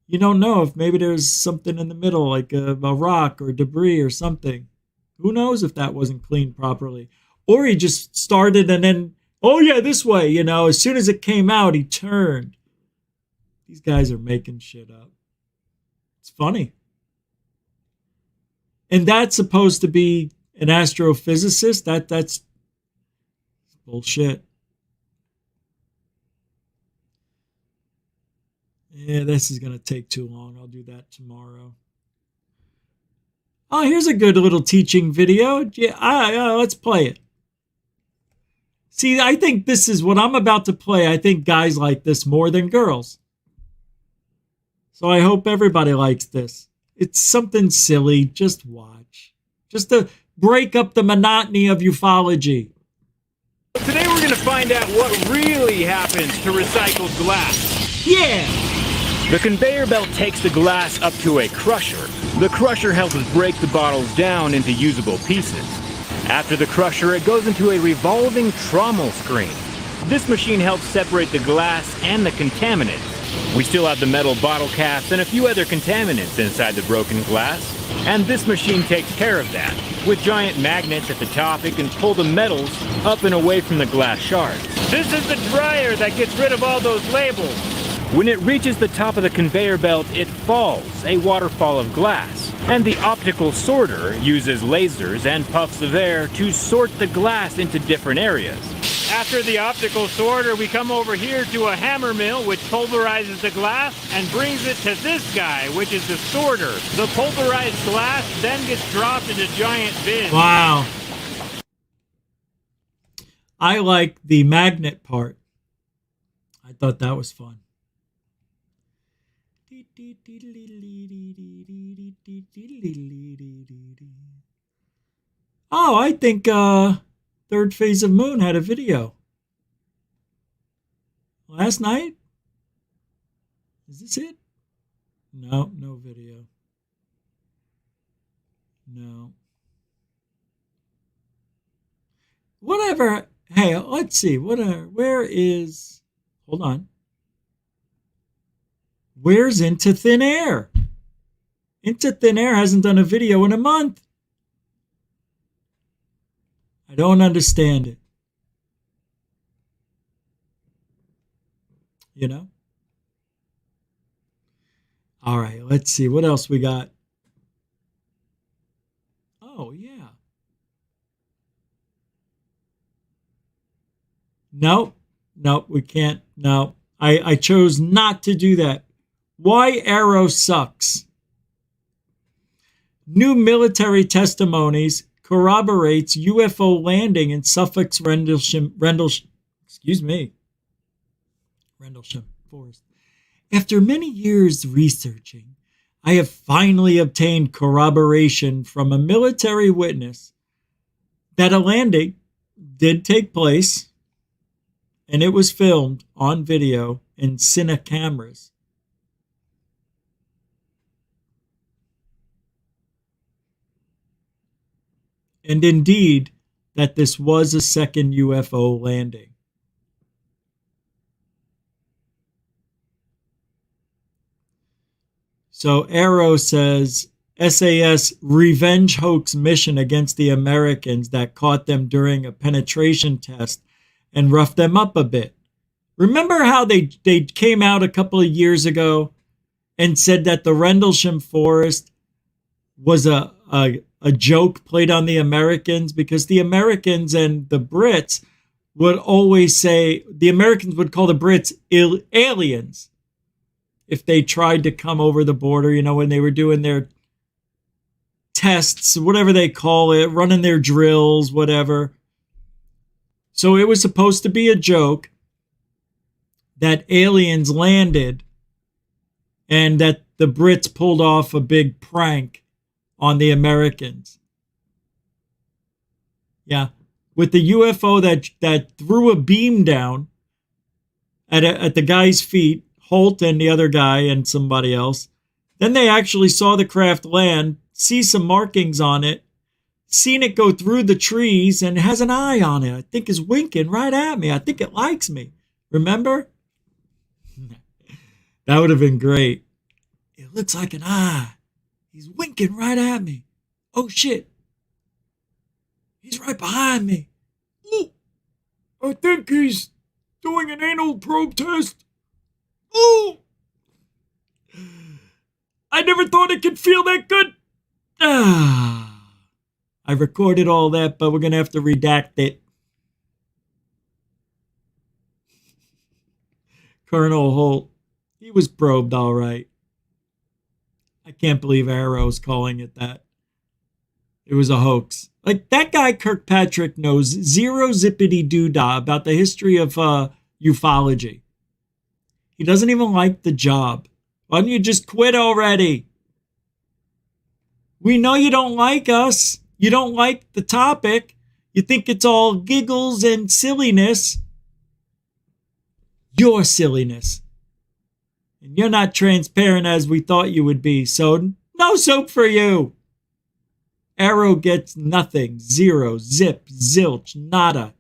you don't know if maybe there's something in the middle, like a rock or debris or something. Who knows if that wasn't cleaned properly? Or he just started and then, oh yeah, this way, you know, as soon as it came out, he turned. These guys are making shit up. It's funny. And that's supposed to be an astrophysicist? That's bullshit. Yeah, this is going to take too long. I'll do that tomorrow. Oh, here's a good little teaching video. Yeah, let's play it. See, I think this is what I'm about to play. I think guys like this more than girls. So I hope everybody likes this. It's something silly. Just watch. Just to break up the monotony of ufology. Today we're going to find out what really happens to recycled glass. Yeah! The conveyor belt takes the glass up to a crusher. The crusher helps break the bottles down into usable pieces. After the crusher, it goes into a revolving trommel screen. This machine helps separate the glass and the contaminants. We still have the metal bottle caps and a few other contaminants inside the broken glass. And this machine takes care of that. With giant magnets at the top, it can pull the metals up and away from the glass shards. This is the dryer that gets rid of all those labels. When it reaches the top of the conveyor belt, it falls, a waterfall of glass. And the optical sorter uses lasers and puffs of air to sort the glass into different areas. After the optical sorter, we come over here to a hammer mill, which pulverizes the glass and brings it to this guy, which is the sorter. The pulverized glass then gets dropped into giant bins. Wow. I like the magnet part. I thought that was fun. Oh, I think Third Phase of Moon had a video. Last night? Is this it? No, no video. No. Whatever. Hey, let's see. Where is... Hold on. Where's Into Thin Air? Into Thin Air hasn't done a video in a month. I don't understand it. You know? All right, let's see. What else we got? Oh, yeah. Nope, we can't. No, I chose not to do that. Why Arrow sucks. New military testimonies corroborates UFO landing in Suffolk's Rendlesham Forest. After many years researching, I have finally obtained corroboration from a military witness that a landing did take place, and it was filmed on video in Cine cameras. And indeed, that this was a second UFO landing. So Arrow says, SAS revenge hoax mission against the Americans that caught them during a penetration test and rough them up a bit. Remember how they came out a couple of years ago and said that the Rendlesham Forest was a joke played on the Americans, because the Americans and the Brits would always say, the Americans would call the Brits aliens if they tried to come over the border, you know, when they were doing their tests, whatever they call it, running their drills, whatever. So it was supposed to be a joke that aliens landed and that the Brits pulled off a big prank on the Americans. Yeah. With the UFO that threw a beam down at the guy's feet, Holt and the other guy and somebody else. Then they actually saw the craft land, see some markings on it, seen it go through the trees, and it has an eye on it. I think is winking right at me. I think it likes me. Remember? That would have been great. It looks like an eye. He's winking right at me. Oh, shit. He's right behind me. Ooh, I think he's doing an anal probe test. Ooh! I never thought it could feel that good. I recorded all that, but we're going to have to redact it. Colonel Holt, he was probed all right. I can't believe Arrow's calling it that. It was a hoax. Like, that guy Kirkpatrick knows zero zippity doodah about the history of ufology. He doesn't even like the job. Why don't you just quit already? We know you don't like us. You don't like the topic. You think it's all giggles and silliness. Your silliness. And you're not transparent as we thought you would be, so no soap for you. Arrow gets nothing. Zero, zip, zilch, nada.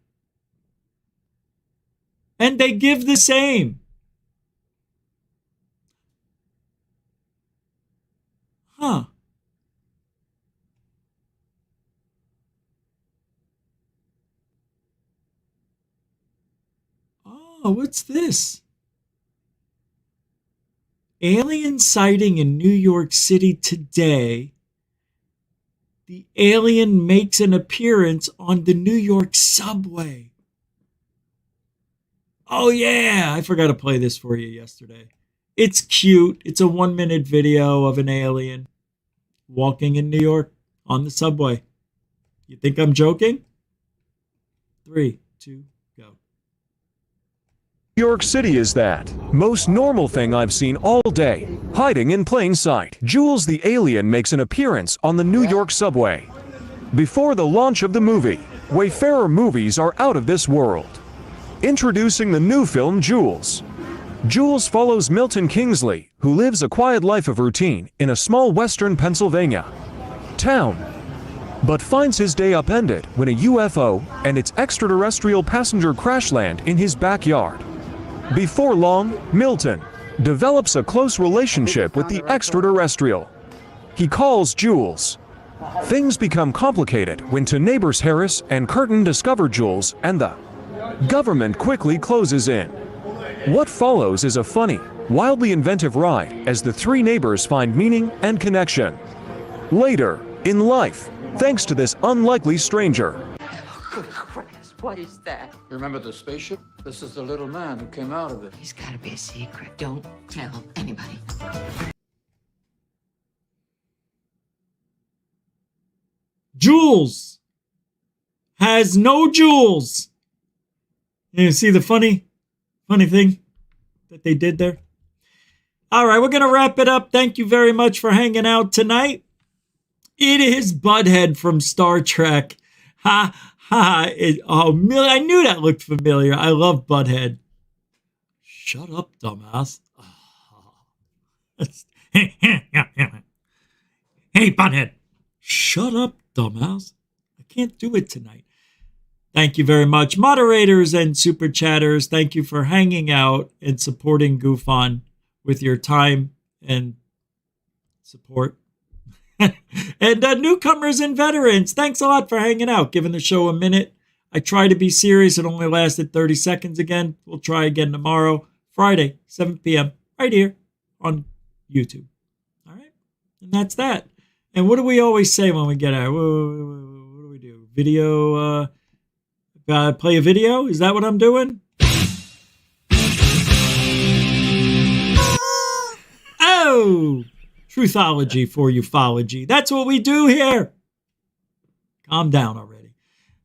And they give the same. Huh. Oh, what's this? Alien sighting in New York City today. The alien makes an appearance on the New York subway. Oh, yeah. I forgot to play this for you yesterday. It's cute. It's a 1-minute video of an alien walking in New York on the subway. You think I'm joking? 3, 2, go. New York City is that most normal thing I've seen all day, hiding in plain sight. Jules the alien makes an appearance on the New York subway. Before the launch of the movie, Wayfarer movies are out of this world. Introducing the new film Jules. Jules follows Milton Kingsley, who lives a quiet life of routine in a small western Pennsylvania town, but finds his day upended when a UFO and its extraterrestrial passenger crash land in his backyard. Before long, Milton develops a close relationship with the extraterrestrial. He calls Jules. Things become complicated when two neighbors Harris and Curtin discover Jules, and the government quickly closes in. What follows is a funny, wildly inventive ride as the three neighbors find meaning and connection. Later, in life, thanks to this unlikely stranger. Good Christ, what is that? You remember the spaceship? This is the little man who came out of it. He's gotta be a secret. Don't tell anybody. Jules has no jewels. You see the funny thing that they did there? All right, we're going to wrap it up. Thank you very much for hanging out tonight. It is Butthead from Star Trek. Ha, ha. I knew that looked familiar. I love Butthead. Shut up, dumbass. Hey, Butthead. Shut up, dumbass. I can't do it tonight. Thank you very much. Moderators and super chatters, thank you for hanging out and supporting GUFON with your time and support. And newcomers and veterans, thanks a lot for hanging out, giving the show a minute. I try to be serious. It only lasted 30 seconds again. We'll try again tomorrow, Friday, 7 p.m., right here on YouTube. All right? And that's that. And what do we always say when we get out? What do we do? Video, play a video? Is that what I'm doing? Oh! Truthology for ufology. That's what we do here. Calm down already.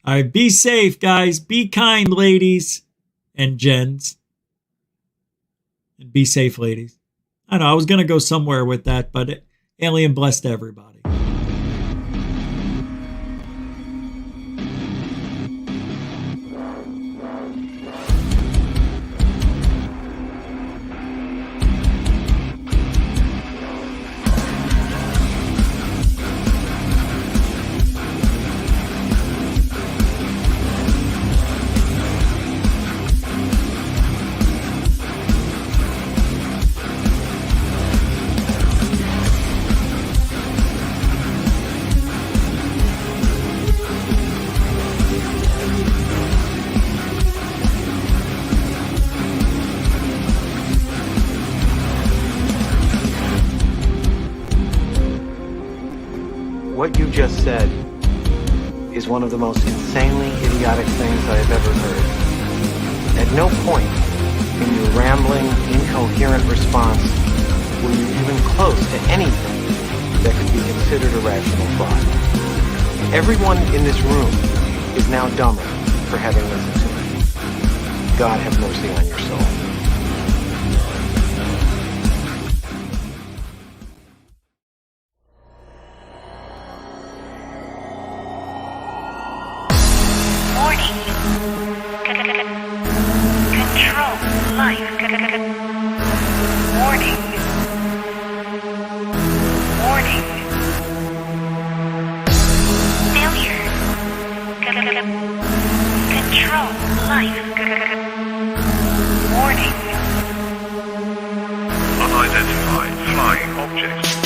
All right, be safe, guys. Be kind, ladies and gents. And be safe, ladies. I know, I was going to go somewhere with that, but alien blessed everybody. What you just said is one of the most insanely idiotic things I have ever heard. At no point in your rambling, incoherent response were you even close to anything that could be considered a rational thought. Everyone in this room is now dumber for having listened to me. God have mercy on your soul. Control life. Warning. Warning. Failure. Control life. Warning. Unidentified flying objects.